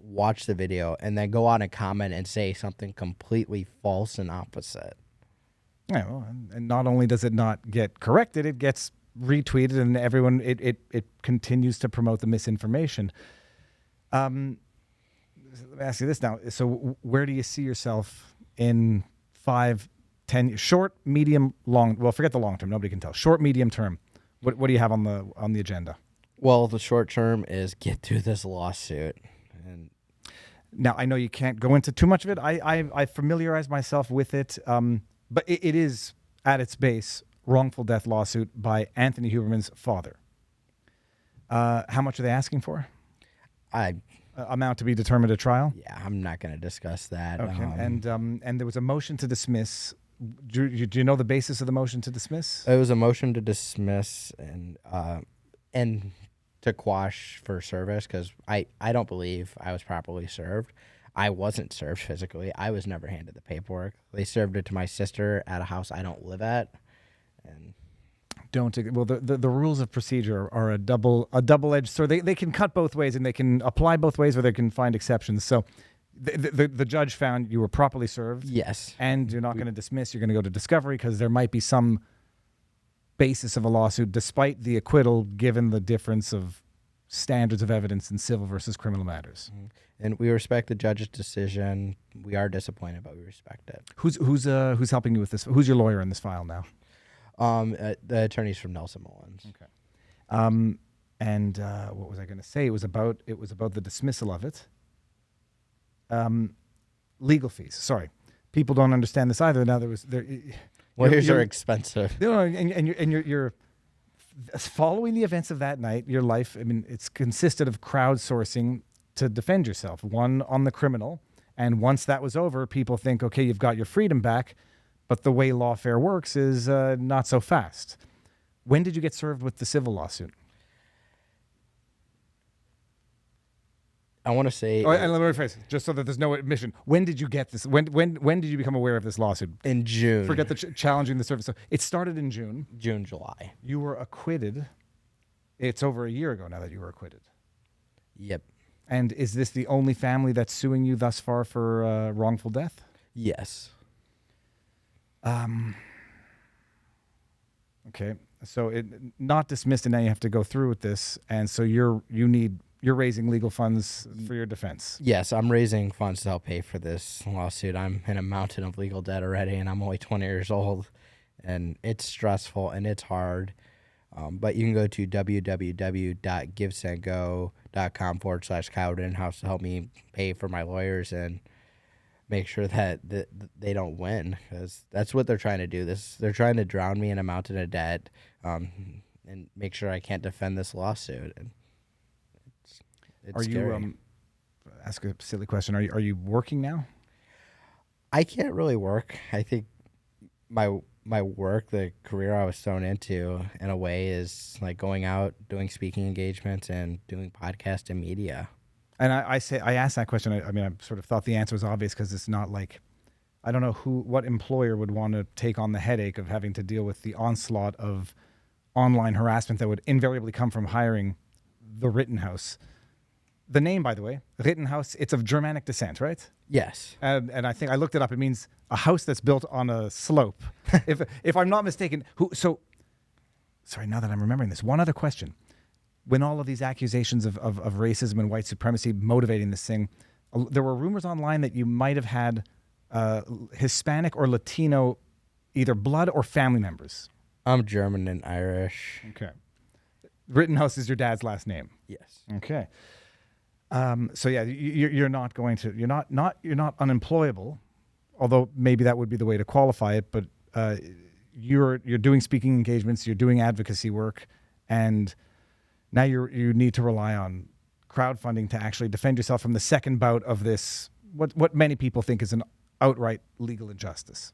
watch the video and then go on and comment and say something completely false and opposite? Yeah, well, and not only does it not get corrected, it gets retweeted, and everyone it continues to promote the misinformation. Let me ask you this now. So where do you see yourself in 5, 10 years? Short, medium, long? Well, forget the long term. Nobody can tell. Short, medium term. What do you have on the agenda? Well, the short term is get through this lawsuit. And now, I know you can't go into too much of it. I familiarize myself with it. But it is, at its base, wrongful death lawsuit by Anthony Huberman's father. How much are they asking for? Amount to be determined at trial? Yeah, I'm not going to discuss that. Okay. And there was a motion to dismiss. Do you know the basis of the motion to dismiss? It was a motion to dismiss and to quash for service because I don't believe I was properly served. I wasn't served physically. I was never handed the paperwork. They served it to my sister at a house I don't live at. And the rules of procedure are a double-edged sword. They can cut both ways, and they can apply both ways, or they can find exceptions. So the judge found you were properly served. Yes. And you're not going to dismiss. You're going to go to discovery because there might be some basis of a lawsuit despite the acquittal, given the difference of standards of evidence in civil versus criminal matters. Mm-hmm. And we respect the judge's decision. We are disappointed, but we respect it. Who's helping you with this? Who's your lawyer in this file now? The attorneys from Nelson Mullins. Okay. And what was I going to say? It was about the dismissal of it. Legal fees. Sorry, people don't understand this either. Now lawyers are expensive. You know, and you're following the events of that night. Your life. I mean, it's consisted of crowdsourcing to defend yourself. One on the criminal, and once that was over, people think, okay, you've got your freedom back. But the way lawfare works is not so fast. When did you get served with the civil lawsuit? I want to say... Oh, and let me rephrase, just so that there's no admission. When did you get this? When did you become aware of this lawsuit? In June. Forget the challenging the service. So it started in June. June, July. You were acquitted. It's over a year ago now that you were acquitted. Yep. And is this the only family that's suing you thus far for wrongful death? Yes. Okay. So it not dismissed, and now you have to go through with this, and so you're raising legal funds for your defense. Yes, I'm raising funds to help pay for this lawsuit. I'm in a mountain of legal debt already, and I'm only 20 years old, and it's stressful and it's hard. But you can go to www.givesendgo.com/Kyle Rittenhouse to help me pay for my lawyers and make sure that they don't win, because that's what they're trying to do. They're trying to drown me in a mountain of debt, and make sure I can't defend this lawsuit. And it's Are scary. you ask a silly question? Are you working now? I can't really work. I think my work, the career I was thrown into, in a way, is like going out, doing speaking engagements, and doing podcast and media. And I asked that question. I mean, I sort of thought the answer was obvious because it's not like, I don't know what employer would want to take on the headache of having to deal with the onslaught of online harassment that would invariably come from hiring the Rittenhouse. The name, by the way, Rittenhouse, it's of Germanic descent, right? Yes. And I think I looked it up. It means a house that's built on a slope. if I'm not mistaken. Sorry, now that I'm remembering this, one other question. When all of these accusations of racism and white supremacy motivating this thing, there were rumors online that you might have had Hispanic or Latino, either blood or family members. I'm German and Irish. Okay. Rittenhouse is your dad's last name. Yes. Okay. So yeah, you're not going to, you're not unemployable, although maybe that would be the way to qualify it. But you're doing speaking engagements, you're doing advocacy work, and now you need to rely on crowdfunding to actually defend yourself from the second bout of this, what many people think is an outright legal injustice.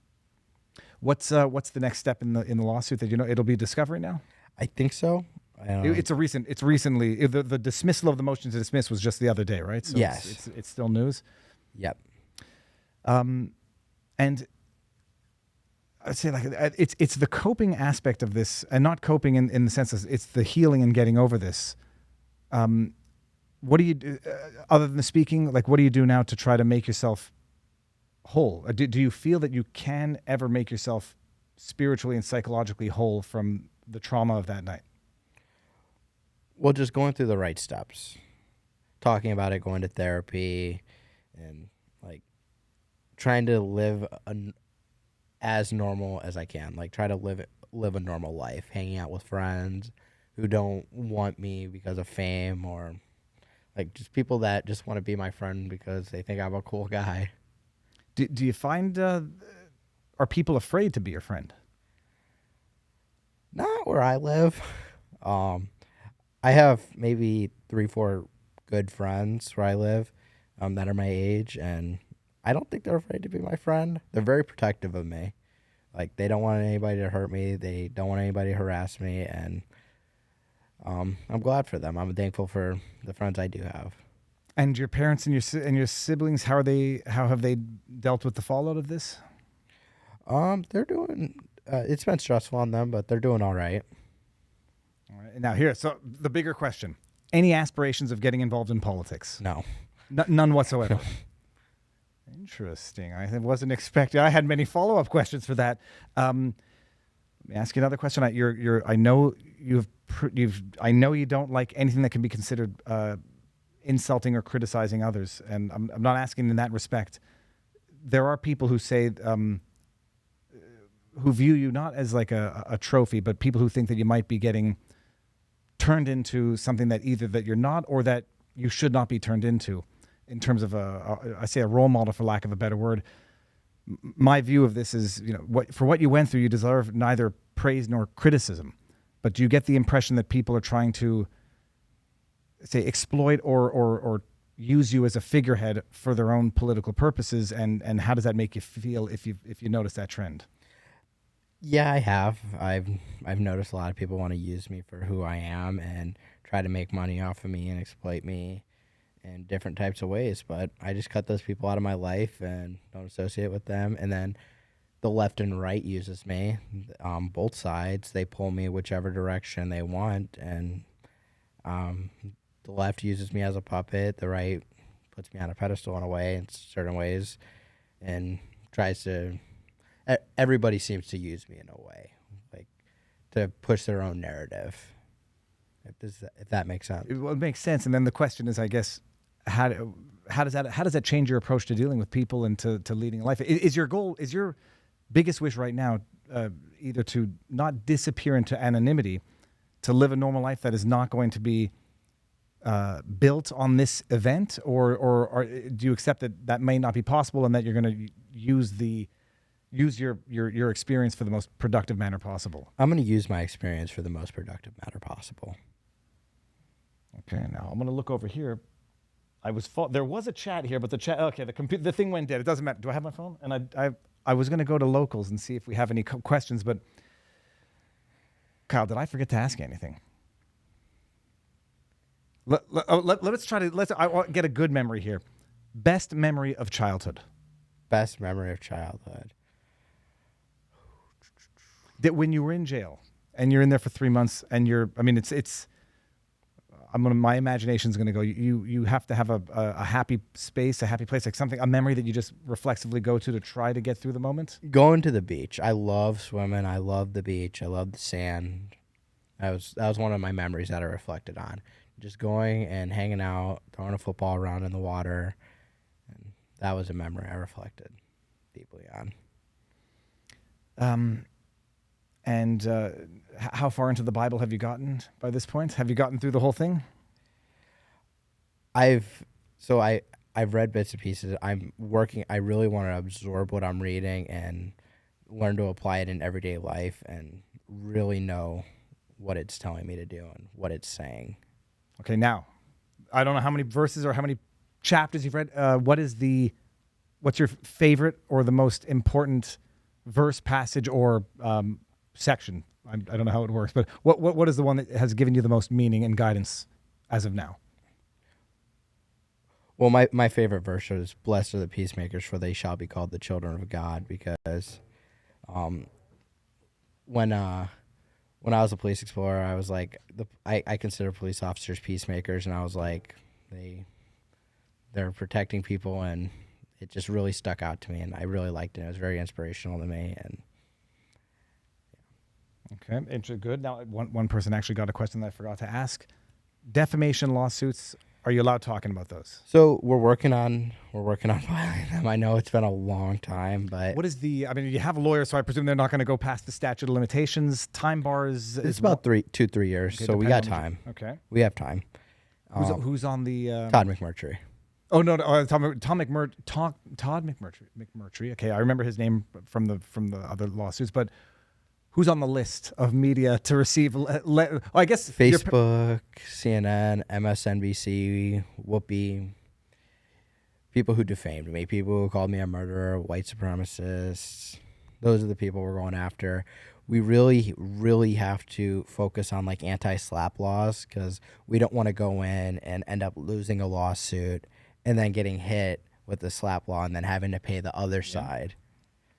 What's the next step in the lawsuit that it'll be discovery now? I think so. It's recently the dismissal of the motion to dismiss was just the other day, right? So yes. It's still news. Yep. And I'd say it's the coping aspect of this, and not coping in the sense of it's the healing and getting over this. What do you do other than the speaking? Like, what do you do now to try to make yourself whole? Do you feel that you can ever make yourself spiritually and psychologically whole from the trauma of that night? Well, just going through the right steps, talking about it, going to therapy, and like trying to live as normal as I can. Like, try to live a normal life, hanging out with friends who don't want me because of fame, or like just people that just want to be my friend because they think I'm a cool guy. Do you find are people afraid to be your friend? Not where I live. I have maybe 3-4 good friends where I live that are my age, and I don't think they're afraid to be my friend. They're very protective of me. Like, they don't want anybody to hurt me. They don't want anybody to harass me, and I'm glad for them. I'm thankful for the friends I do have. And your parents and your siblings, how have they dealt with the fallout of this? They're doing. It's been stressful on them, but they're doing all right. All right. Now so the bigger question: any aspirations of getting involved in politics? No, none whatsoever. Interesting. I wasn't expecting. I had many follow-up questions for that. Let me ask you another question. I know I know you don't like anything that can be considered insulting or criticizing others, and I'm not asking in that respect. There are people who say, who view you not as like a trophy, but people who think that you might be getting turned into something that either that you're not or that you should not be turned into, in terms of I say a role model, for lack of a better word. My view of this is, for what you went through, you deserve neither praise nor criticism. But do you get the impression that people are trying to, say, exploit or use you as a figurehead for their own political purposes? And how does that make you feel if you notice that trend? Yeah, I have. I've noticed a lot of people want to use me for who I am and try to make money off of me and exploit me in different types of ways. But I just cut those people out of my life and don't associate with them. And then the left and right uses me. Both sides, they pull me whichever direction they want. And the left uses me as a puppet. The right puts me on a pedestal in a way, in certain ways, and tries to... Everybody seems to use me in a way, like to push their own narrative. If that makes sense. Well, it makes sense. And then the question is, I guess, how does that change your approach to dealing with people and to leading a life? Is your biggest wish right now either to not disappear into anonymity, to live a normal life that is not going to be built on this event, or do you accept that that may not be possible and that you're going to use your experience for the most productive manner possible? I'm going to use my experience for the most productive manner possible. Okay, now I'm going to look over here. There was a chat here, but the thing went dead. It doesn't matter. Do I have my phone? And I was going to go to locals and see if we have any questions, but Kyle, did I forget to ask you anything? Let's try to I want to get a good memory here. Best memory of childhood. Best memory of childhood. That when you were in jail and you're in there for 3 months and my imagination's going to go, you have to have a happy space, a happy place, like something, a memory that you just reflexively go to try to get through the moment. Going to the beach. I love swimming. I love the beach. I love the sand. That was one of my memories that I reflected on. Just going and hanging out, throwing a football around in the water. And that was a memory I reflected deeply on. How far into the Bible have you gotten by this point? Have you gotten through the whole thing? I've read bits and pieces. I'm working. I really want to absorb what I'm reading and learn to apply it in everyday life and really know what it's telling me to do and what it's saying. Okay, now, I don't know how many verses or how many chapters you've read. What's your favorite or the most important verse, passage, or section? I don't know how it works, but what is the one that has given you the most meaning and guidance as of now? Well, my favorite verse is "Blessed are the peacemakers, for they shall be called the children of God." Because, when I was a police explorer, I was like, I consider police officers peacemakers, and I was like, they're protecting people, and it just really stuck out to me, and I really liked it. It was very inspirational to me, and. Okay, good. Now, one person actually got a question that I forgot to ask. Defamation lawsuits, are you allowed talking about those? So we're working on filing them. I know it's been a long time, but what is you have a lawyer, so I presume they're not going to go past the statute of limitations, time bars. It's about 3 years, okay, so we got time. Okay, we have time. Who's on the Todd McMurtry? Oh no, Todd McMurtry. Okay, I remember his name from the other lawsuits, but. Who's on the list of media to receive? I guess Facebook, CNN, MSNBC, Whoopi. People who defamed me, people who called me a murderer, white supremacists. Those are the people we're going after. We really, really have to focus on like anti-SLAPP laws because we don't want to go in and end up losing a lawsuit and then getting hit with the SLAPP law and then having to pay the other side.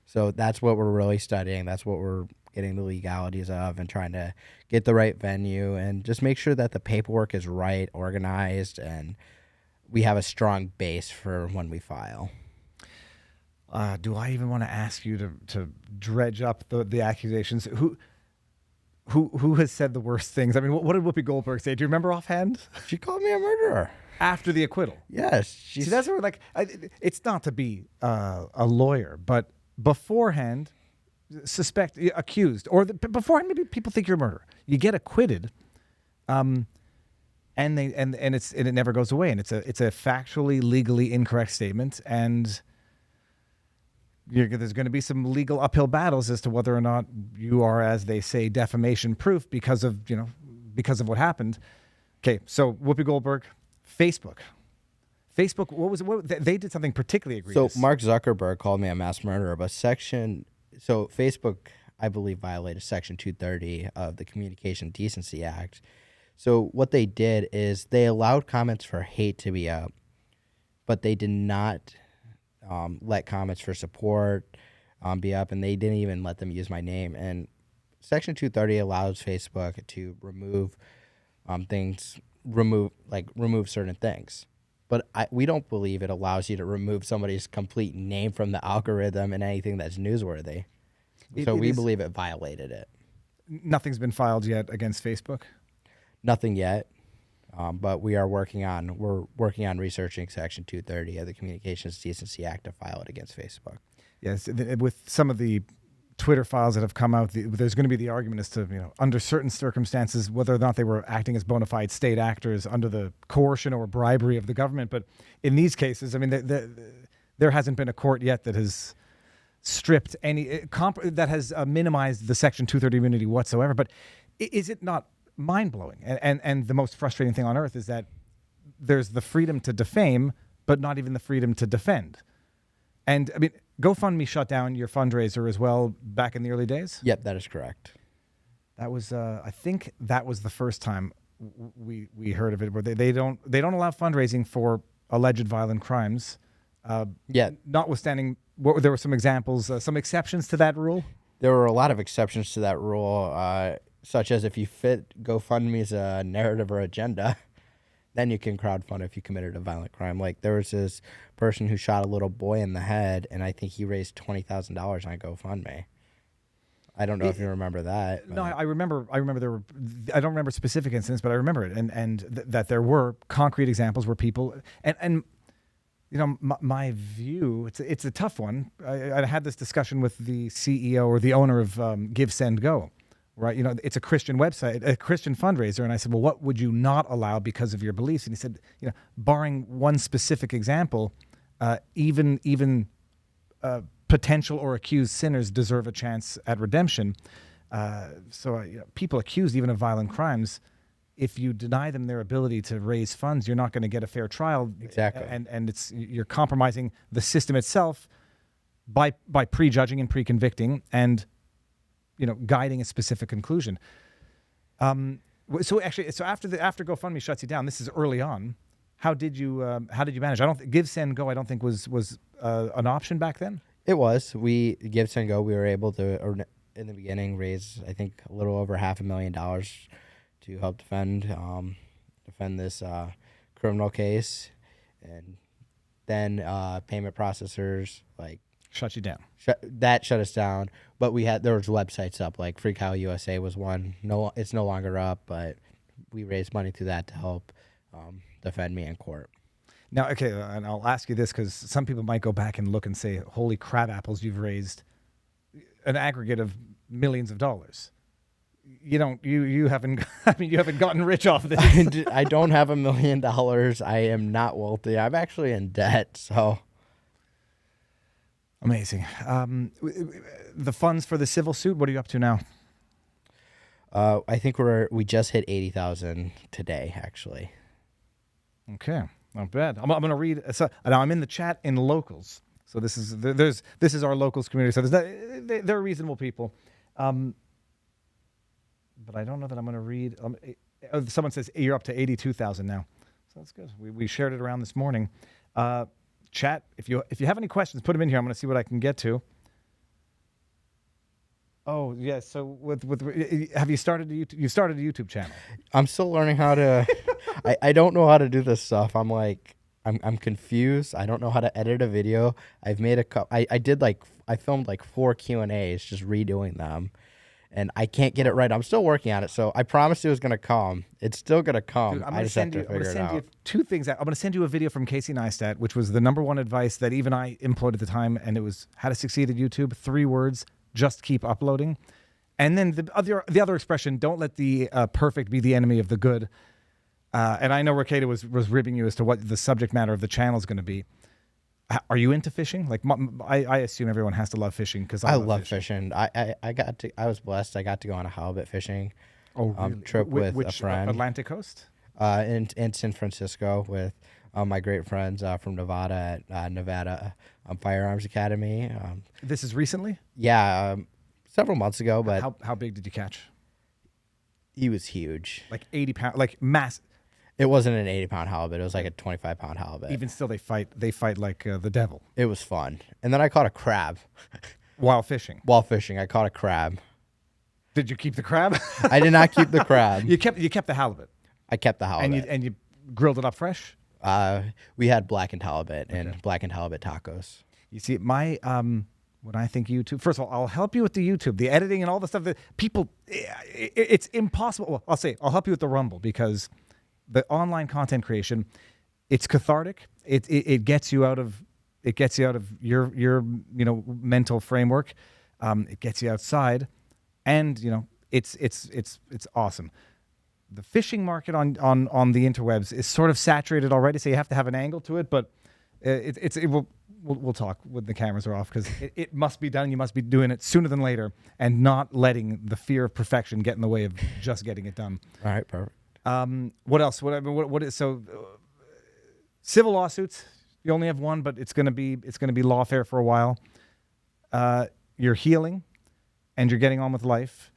So that's what we're really studying. That's what we're getting the legalities of and trying to get the right venue and just make sure that the paperwork is right, organized, and we have a strong base for when we file. Do I even want to ask you to dredge up the accusations? Who has said the worst things? I mean, what did Whoopi Goldberg say? Do you remember offhand? She called me a murderer. After the acquittal? Yes. See, that's where, it's not to be a lawyer, but beforehand, accused, or beforehand, maybe people think you're a murderer. You get acquitted, and it never goes away, and it's a factually, legally incorrect statement, and there's going to be some legal uphill battles as to whether or not you are, as they say, defamation proof because of what happened. Okay, so Whoopi Goldberg, Facebook, what they did something particularly egregious. So Mark Zuckerberg called me a mass murderer, but Facebook, I believe, violated Section 230 of the Communication Decency Act. So what they did is they allowed comments for hate to be up, but they did not let comments for support be up, and they didn't even let them use my name. And Section 230 allows Facebook to remove remove certain things. But we don't believe it allows you to remove somebody's complete name from the algorithm and anything that's newsworthy. So we believe it violated it. Nothing's been filed yet against Facebook? Nothing yet, but we're working on researching Section 230 of the Communications Decency Act to file it against Facebook. Yes, with some of the Twitter files that have come out, there's going to be the argument as to, under certain circumstances, whether or not they were acting as bona fide state actors under the coercion or bribery of the government. But in these cases, I mean, there hasn't been a court yet that has stripped that has minimized the Section 230 immunity whatsoever. But is it not mind-blowing? And the most frustrating thing on earth is that there's the freedom to defame, but not even the freedom to defend. And I mean, GoFundMe shut down your fundraiser as well back in the early days? Yep, that is correct. That was, I think that was the first time we heard of it, where they don't allow fundraising for alleged violent crimes. Notwithstanding, there were some examples, some exceptions to that rule? There were a lot of exceptions to that rule, such as if you fit GoFundMe's narrative or agenda, then you can crowdfund if you committed a violent crime. Like, there was this person who shot a little boy in the head, and I think he raised $20,000 on GoFundMe. I don't know if you remember that. No, I remember there were. I don't remember specific incidents, but I remember it, and that there were concrete examples where people and my view. It's a tough one. I had this discussion with the CEO or the owner of Give, Send, Go. Right, it's a Christian website, a Christian fundraiser, and I said, well, what would you not allow because of your beliefs? And he said, barring one specific example, even potential or accused sinners deserve a chance at redemption. So people accused even of violent crimes, if you deny them their ability to raise funds, you're not going to get a fair trial. Exactly, and you're compromising the system itself by prejudging and pre-convicting and guiding a specific conclusion. So after GoFundMe shuts you down, this is early on. How did you manage? Give, Send, Go. I don't think was an option back then. It was. Give, Send, Go. We were able to, in the beginning, raise I think a little over $500,000 to help defend this criminal case, and then payment processors shut you down. Shut us down. But there was websites up, like Free Cow USA was one. No, it's no longer up, but we raised money through that to help defend me in court. Now, okay, and I'll ask you this because some people might go back and look and say, "Holy crab apples! You've raised an aggregate of millions of dollars." You haven't. I mean, you haven't gotten rich off this. I don't have $1 million. I am not wealthy. I'm actually in debt. So. Amazing. The funds for the civil suit, what are you up to now? I think we just hit 80,000 today, actually. Okay, not bad. I'm going to read. So now I'm in the chat in locals. So this is our locals community. So they're reasonable people. But I don't know that I'm going to read. Someone says you're up to 82,000 now. So that's good. We shared it around this morning. Chat, if you have any questions, put them in here. I'm going to see what I can get to. Oh, yeah. So have you started you started a YouTube channel? I'm still learning how to I don't know how to do this stuff. I'm confused. I don't know how to edit a video. I've made I filmed 4 Q&As, just redoing them. And I can't get it right. I'm still working on it. So I promised it was going to come. It's still going to come. Dude, I'm going to send you 2 things. I'm going to send you a video from Casey Neistat, which was the #1 advice that even I employed at the time. And it was how to succeed at YouTube. 3 words, just keep uploading. And then the other expression, don't let the perfect be the enemy of the good. And I know Rakeda was ribbing you as to what the subject matter of the channel is going to be. Are you into fishing? Like, I assume everyone has to love fishing because I love fishing. I was blessed. I got to go on a halibut fishing really? Trip with a friend. Atlantic coast? In San Francisco with my great friends from Nevada at Nevada Firearms Academy. This is recently? Yeah, several months ago. But how big did you catch? He was huge. Like 80 pounds, like mass. It wasn't an 80-pound halibut. It was like a 25-pound halibut. Even still, they fight like the devil. It was fun. And then I caught a crab. While fishing? While fishing, I caught a crab. Did you keep the crab? I did not keep the crab. You kept the halibut? I kept the halibut. And you grilled it up fresh? We had blackened halibut and blackened halibut tacos. You see, when I think YouTube, first of all, I'll help you with the YouTube, the editing and all the stuff that people, it's impossible. Well, I'll help you with the Rumble because the online content creation, it's cathartic. It gets you out of your mental framework. It gets you outside, and it's awesome. The fishing market on the interwebs is sort of saturated already, so you have to have an angle to it. But we'll talk when the cameras are off, because it must be done. You must be doing it sooner than later, and not letting the fear of perfection get in the way of just getting it done. All right, perfect. What else? What is so? Civil lawsuits. You only have one, but it's gonna be lawfare for a while. You're healing, and you're getting on with life.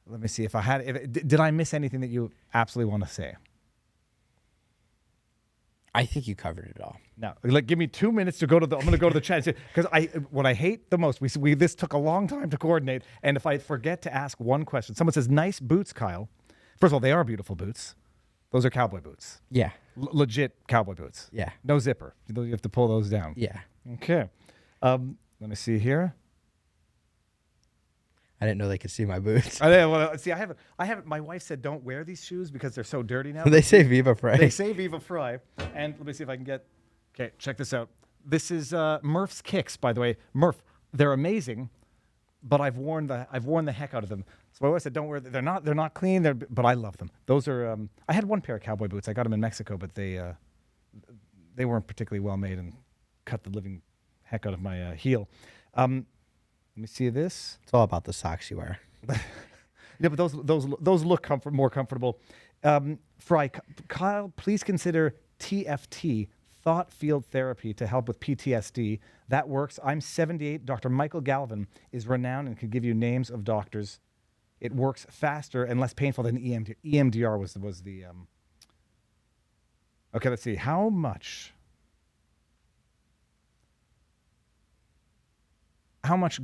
Let me see did I miss anything that you absolutely want to say? I think you covered it all. No, give me 2 minutes to go to I'm going to go to the chat, because what I hate the most. This took a long time to coordinate, and if I forget to ask one question, someone says, "Nice boots, Kyle." First of all, they are beautiful boots. Those are cowboy boots. Yeah. Legit cowboy boots. Yeah. No zipper. You have to pull those down. Yeah. Okay. Let me see here. I didn't know they could see my boots. I haven't. My wife said don't wear these shoes because they're so dirty now. They say Viva Frei. They say Viva Frei. And let me see if I can get. Okay, check this out. This is Murph's kicks, by the way. Murph, they're amazing, but I've worn the heck out of them. So my wife said don't wear. They're not clean. But I love them. Those are. I had one pair of cowboy boots. I got them in Mexico, but they weren't particularly well made and cut the living heck out of my heel. Let me see this. It's all about the socks you wear. Yeah, but those look more comfortable. Frei, Kyle, please consider TFT, thought field therapy, to help with PTSD. That works. I'm 78. Dr. Michael Galvin is renowned and can give you names of doctors. It works faster and less painful than EMDR. EMDR was the. Okay, let's see. How much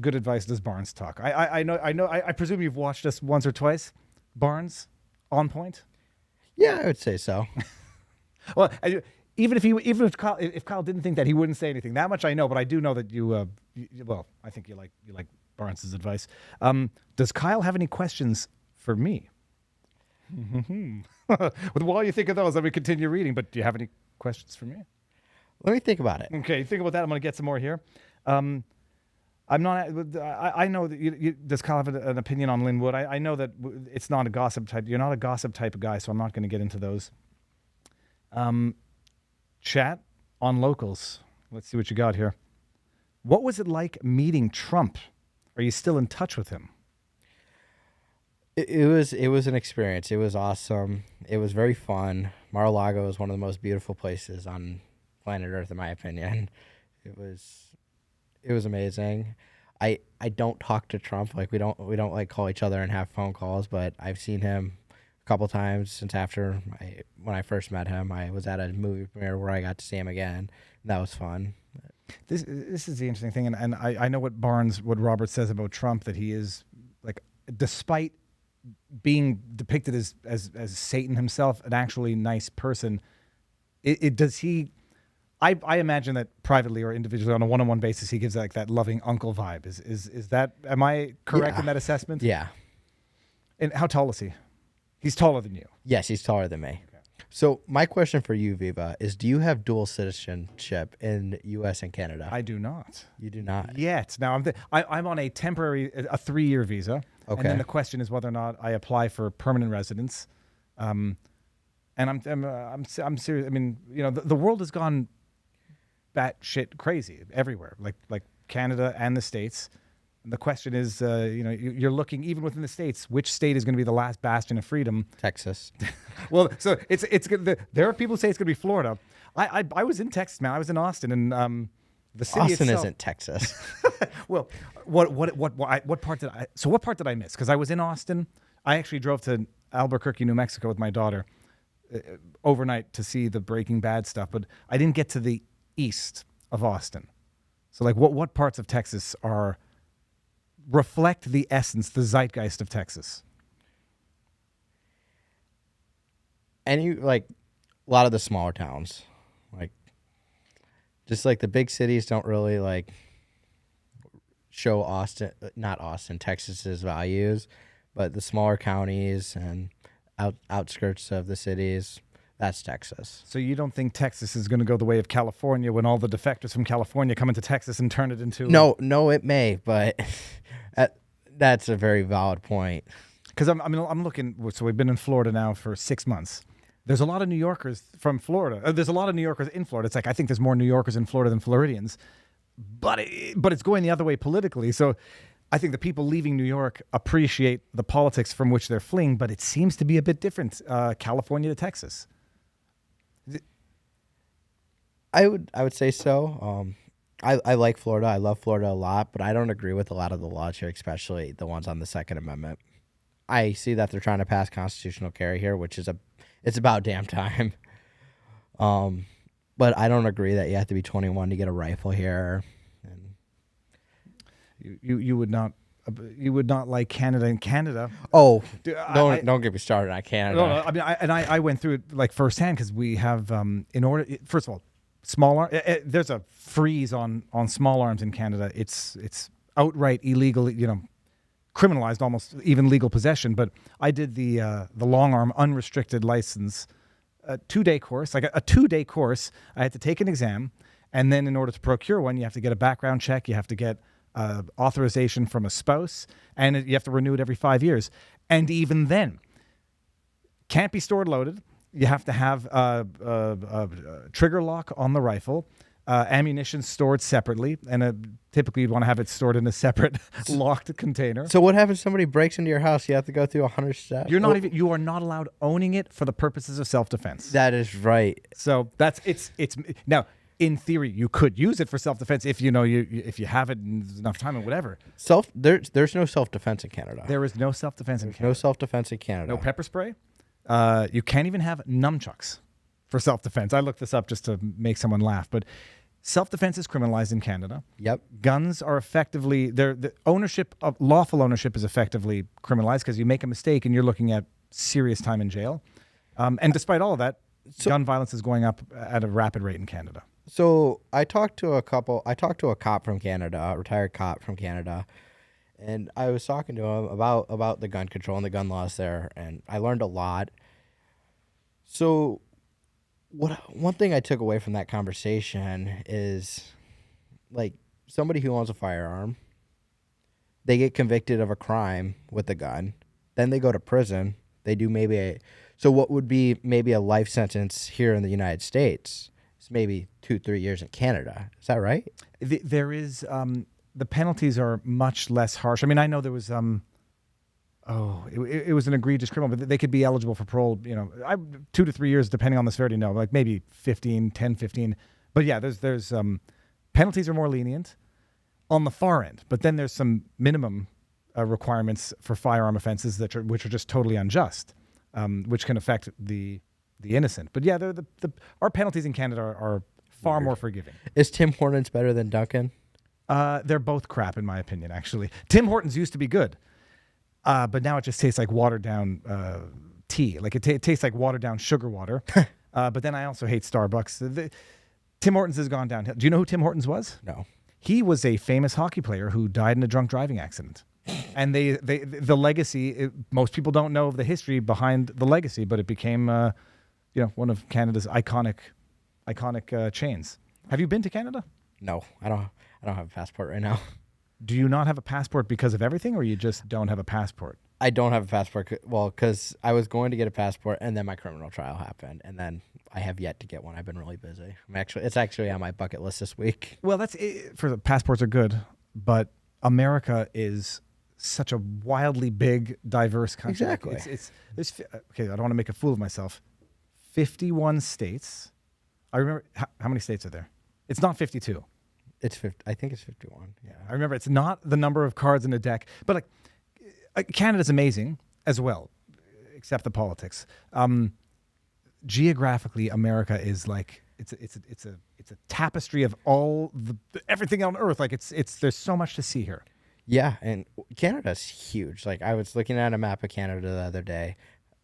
good advice does Barnes talk? I presume you've watched us once or twice. Barnes, on point. Yeah, I would say so. Well, if Kyle didn't think that, he wouldn't say anything. That much I know, but I do know that you I think you like Barnes's advice. Does Kyle have any questions for me? While you think of those, let me continue reading. But do you have any questions for me? Let me think about it. Okay, think about that. I'm going to get some more here. I'm not. I know that does Kyle have an opinion on Linwood? I know that it's not a gossip type. You're not a gossip type of guy, so I'm not going to get into those. Chat on locals. Let's see what you got here. What was it like meeting Trump? Are you still in touch with him? It was an experience. It was awesome. It was very fun. Mar-a-Lago is one of the most beautiful places on planet Earth, in my opinion. It was amazing. I don't talk to Trump. Like we don't like call each other and have phone calls, but I've seen him a couple times since when I first met him. I was at a movie premiere where I got to see him again. And that was fun. This is the interesting thing, and I know what Robert says about Trump, that he is, like, despite being depicted as Satan himself, an actually nice person. I imagine that privately or individually on a one-on-one basis, he gives like that loving uncle vibe. Is that, am I correct in that assessment? Yeah. And how tall is he? He's taller than you. Yes, he's taller than me. Okay. So my question for you, Viva, is do you have dual citizenship in U.S. and Canada? I do not. You do not? Yet. Now, I'm on a 3-year visa. Okay. And then the question is whether or not I apply for permanent residence. And I'm serious. I mean, the world has gone batshit crazy everywhere, like Canada and the States. And the question is, you're looking even within the States, which state is going to be the last bastion of freedom? Texas. Well, so it's good. There are people who say it's going to be Florida. I was in Texas, man. I was in Austin, and the city Austin itself isn't Texas. Well, what part did I miss? Because I was in Austin. I actually drove to Albuquerque, New Mexico, with my daughter overnight to see the Breaking Bad stuff, but I didn't get to the east of Austin. So, like, what parts of Texas reflect the essence, the zeitgeist of Texas? A lot of the smaller towns, just like the big cities don't really show Texas's values, but the smaller counties and outskirts of the cities, that's Texas. So you don't think Texas is going to go the way of California when all the defectors from California come into Texas and turn it into... No, it may, but That's a very valid point. Because I'm looking. So we've been in Florida now for 6 months. There's a lot of New Yorkers from Florida. There's a lot of New Yorkers in Florida. It's like I think there's more New Yorkers in Florida than Floridians, but it's going the other way politically. So I think the people leaving New York appreciate the politics from which they're fleeing, but it seems to be a bit different. California to Texas. I would say so. I like Florida. I love Florida a lot, but I don't agree with a lot of the laws here, especially the ones on the Second Amendment. I see that they're trying to pass constitutional carry here, which is it's about damn time. But I don't agree that you have to be 21 to get a rifle here. And you would not like Canada and Canada. Oh, don't get me started on Canada. No, I mean, I went through it like firsthand because we have in order. First of all, small arm. There's a freeze on small arms in Canada. It's outright illegal. Criminalized, almost even legal possession. But I did the long arm unrestricted license, a 2-day course, like a 2-day course. I had to take an exam, and then in order to procure one, you have to get a background check. You have to get authorization from a spouse, and you have to renew it every 5 years. And even then, can't be stored loaded. You have to have a trigger lock on the rifle. Ammunition stored separately, and typically you'd want to have it stored in a separate locked container. So what happens if somebody breaks into your house? You have to go through 100 steps. You are not allowed owning it for the purposes of self-defense. That is right. So it's now in theory you could use it for self-defense if if you have it and there's enough time and whatever. There's no self-defense in Canada. There is no self-defense in Canada. No self-defense in Canada. No pepper spray. You can't even have nunchucks for self-defense. I looked this up just to make someone laugh, but self-defense is criminalized in Canada. Yep. Guns are effectively the ownership of lawful ownership is effectively criminalized because you make a mistake and you're looking at serious time in jail. And despite all of that, gun violence is going up at a rapid rate in Canada. So I talked to a cop from Canada, a retired cop from Canada, and I was talking to him about the gun control and the gun laws there, and I learned a lot. So one thing I took away from that conversation is, like, somebody who owns a firearm, they get convicted of a crime with a gun, then they go to prison. They do what would be maybe a life sentence here in the United States is maybe 2-3 years in Canada. Is that right? There is the penalties are much less harsh. I mean, I know there was it was an egregious criminal, but they could be eligible for parole, 2 to 3 years, depending on the severity. No, like maybe 10, 15. But yeah, there's penalties are more lenient on the far end, but then there's some minimum requirements for firearm offenses which are just totally unjust, which can affect the innocent. But yeah, our penalties in Canada are far more forgiving. Is Tim Hortons better than Dunkin'? They're both crap, in my opinion, actually. Tim Hortons used to be good. But now it just tastes like watered down tea. Like it tastes like watered down sugar water. But then I also hate Starbucks. Tim Hortons has gone downhill. Do you know who Tim Hortons was? No. He was a famous hockey player who died in a drunk driving accident. And the legacy, most people don't know of the history behind the legacy, but it became one of Canada's iconic chains. Have you been to Canada? No, I don't have a passport right now. Do you not have a passport because of everything, or you just don't have a passport? I don't have a passport. Well, because I was going to get a passport, and then my criminal trial happened, and then I have yet to get one. I've been really busy. It's actually on my bucket list this week. Well, passports are good, but America is such a wildly big, diverse country. Exactly. Okay, I don't want to make a fool of myself. 51 states. I remember how many states are there? It's not 52. It's 50. I think it's 51. Yeah, I remember it's not the number of cards in a deck, but Canada's amazing as well, except the politics. Geographically, America is like it's a tapestry of everything on Earth. Like there's so much to see here. Yeah, and Canada's huge. Like I was looking at a map of Canada the other day.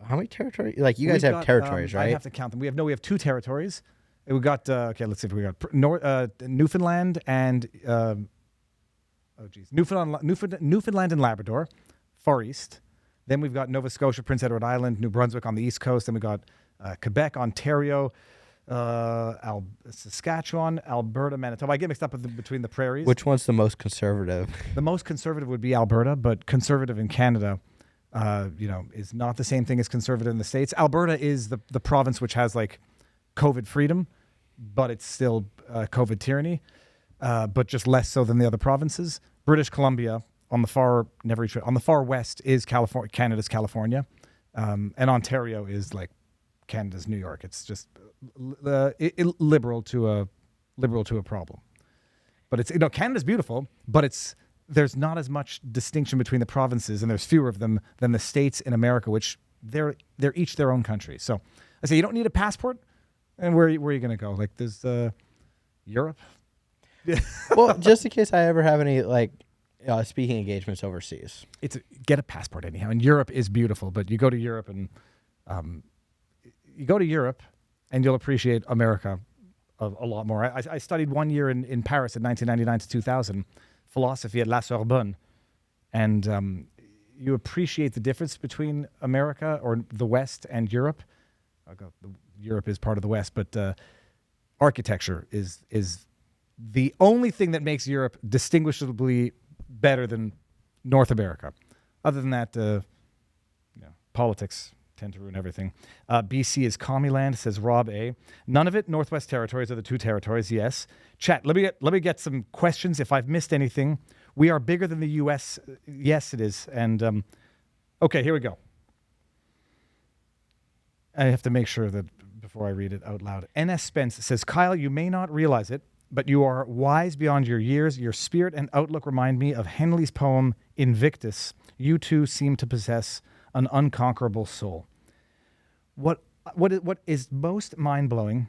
How many territories? Like you guys have territories, right? I have to count them. We have 2 territories. We got let's see if we got Newfoundland and Newfoundland and Labrador, far east. Then we've got Nova Scotia, Prince Edward Island, New Brunswick on the east coast. Then we got Quebec, Ontario, Saskatchewan, Alberta, Manitoba. I get mixed up between the prairies. Which one's the most conservative? The most conservative would be Alberta, but conservative in Canada, is not the same thing as conservative in the States. Alberta is the province which has like COVID freedom, but it's still COVID tyranny, but just less so than the other provinces. British Columbia on the far west is Canada's California, and Ontario is like Canada's New York. It's just liberal to a problem. But it's Canada's beautiful, but there's not as much distinction between the provinces, and there's fewer of them than the states in America, which they're each their own country. So I say you don't need a passport, and where are you going to go? Like there's Europe. Well, just in case I ever have any speaking engagements overseas, get a passport anyhow. And Europe is beautiful, but you go to Europe and you'll appreciate America a lot more. I studied 1 year in Paris in 1999 to 2000, philosophy at La Sorbonne, and you appreciate the difference between America or the West and Europe. Europe is part of the West, but architecture is the only thing that makes Europe distinguishably better than North America. Other than that, politics tend to ruin everything. BC is Commieland, says Rob A. None of it. Northwest Territories are the two territories. Yes. Chat. Let me get some questions. If I've missed anything, we are bigger than the U.S. Yes, it is. And okay, here we go. I have to make sure that before I read it out loud. NS Spence says, Kyle, you may not realize it, but you are wise beyond your years. Your spirit and outlook remind me of Henley's poem Invictus. You too seem to possess an unconquerable soul. What is most mind-blowing?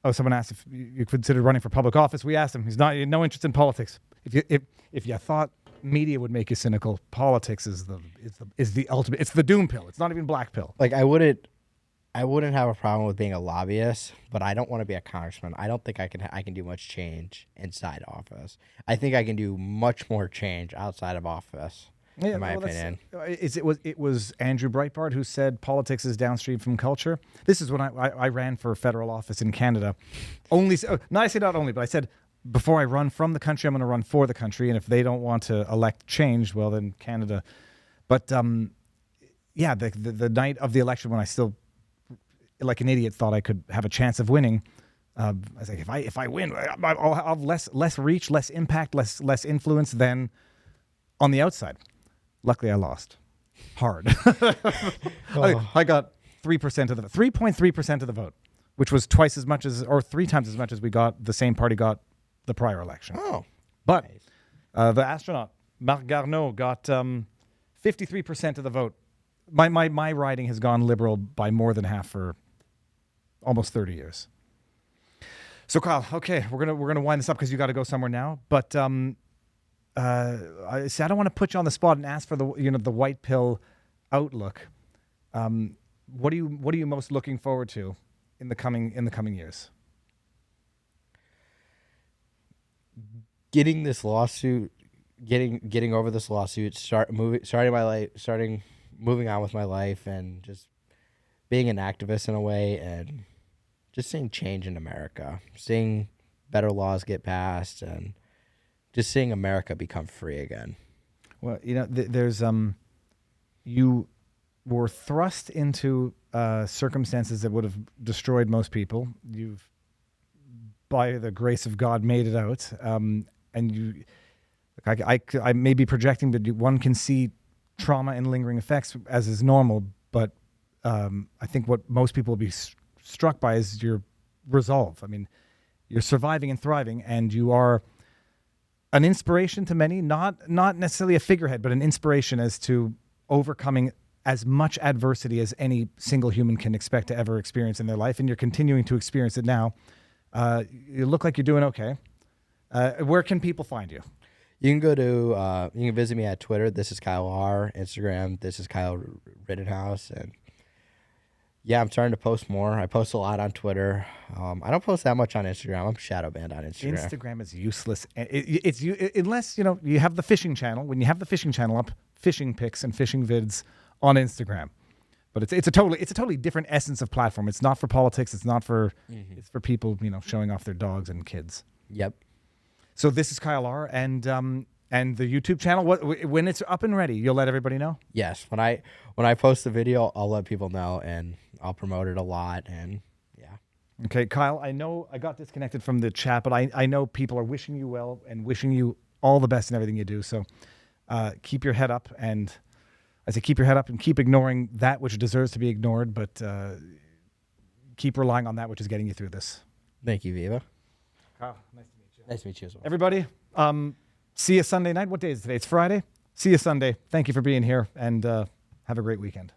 Oh, someone asked if you considered running for public office. We asked him. He's no interest in politics. If you thought media would make you cynical, politics is the ultimate. It's the doom pill. It's not even black pill. Like I wouldn't have a problem with being a lobbyist, but I don't want to be a congressman. I don't think I can do much change inside office. I think I can do much more change outside of office. In my opinion, it was Andrew Breitbart who said politics is downstream from culture. This is when I ran for federal office in Canada. I say not only, but I said before I run from the country, I'm going to run for the country, and if they don't want to elect change, well then Canada. But the night of the election when I still, like an idiot, thought I could have a chance of winning. I was like, if I win, I'll have less reach, less impact, less influence than on the outside. Luckily, I lost hard. I got 3.3% of the vote, which was twice as much as, or three times as much as the same party got the prior election. Oh, but nice. The astronaut Marc Garneau got 53% of the vote. My riding has gone liberal by more than half for almost 30 years. So Kyle, okay, we're gonna wind this up because you got to go somewhere now. But I don't want to put you on the spot and ask for the white pill outlook. What are you most looking forward to in the coming years? Getting this lawsuit, getting over this lawsuit, moving on with my life, and just being an activist in a way, and just seeing change in America, seeing better laws get passed, and just seeing America become free again. Well, there's you were thrust into circumstances that would have destroyed most people. You've, by the grace of God, made it out. And you, I may be projecting, but one can see trauma and lingering effects as is normal. But I think what most people will be struck by is your resolve. I mean, you're surviving and thriving, and you are an inspiration to many, not necessarily a figurehead, but an inspiration as to overcoming as much adversity as any single human can expect to ever experience in their life, and you're continuing to experience it now. You look like you're doing okay. Where can people find you? You can go to, you can visit me at Twitter. This is Kyle R. Instagram. This is Kyle Rittenhouse. And yeah, I'm starting to post more. I post a lot on Twitter. I don't post that much on Instagram. I'm shadow banned on Instagram. Instagram is useless. Unless you have the fishing channel. When you have the fishing channel up, fishing pics and fishing vids on Instagram. But it's a totally different essence of platform. It's not for politics. It's not for it's for people, showing off their dogs and kids. Yep. So this is Kyle R. and the YouTube channel. When it's up and ready, you'll let everybody know. Yes. When I post the video, I'll let people know, and I'll promote it a lot. And yeah. Okay, Kyle. I know I got disconnected from the chat, but I know people are wishing you well and wishing you all the best in everything you do. So keep your head up, and I say keep your head up and keep ignoring that which deserves to be ignored, but keep relying on that which is getting you through this. Thank you, Viva. Kyle, nice to meet you. Nice to meet you as well. Everybody, see you Sunday night. What day is it today? It's Friday. See you Sunday. Thank you for being here, and have a great weekend.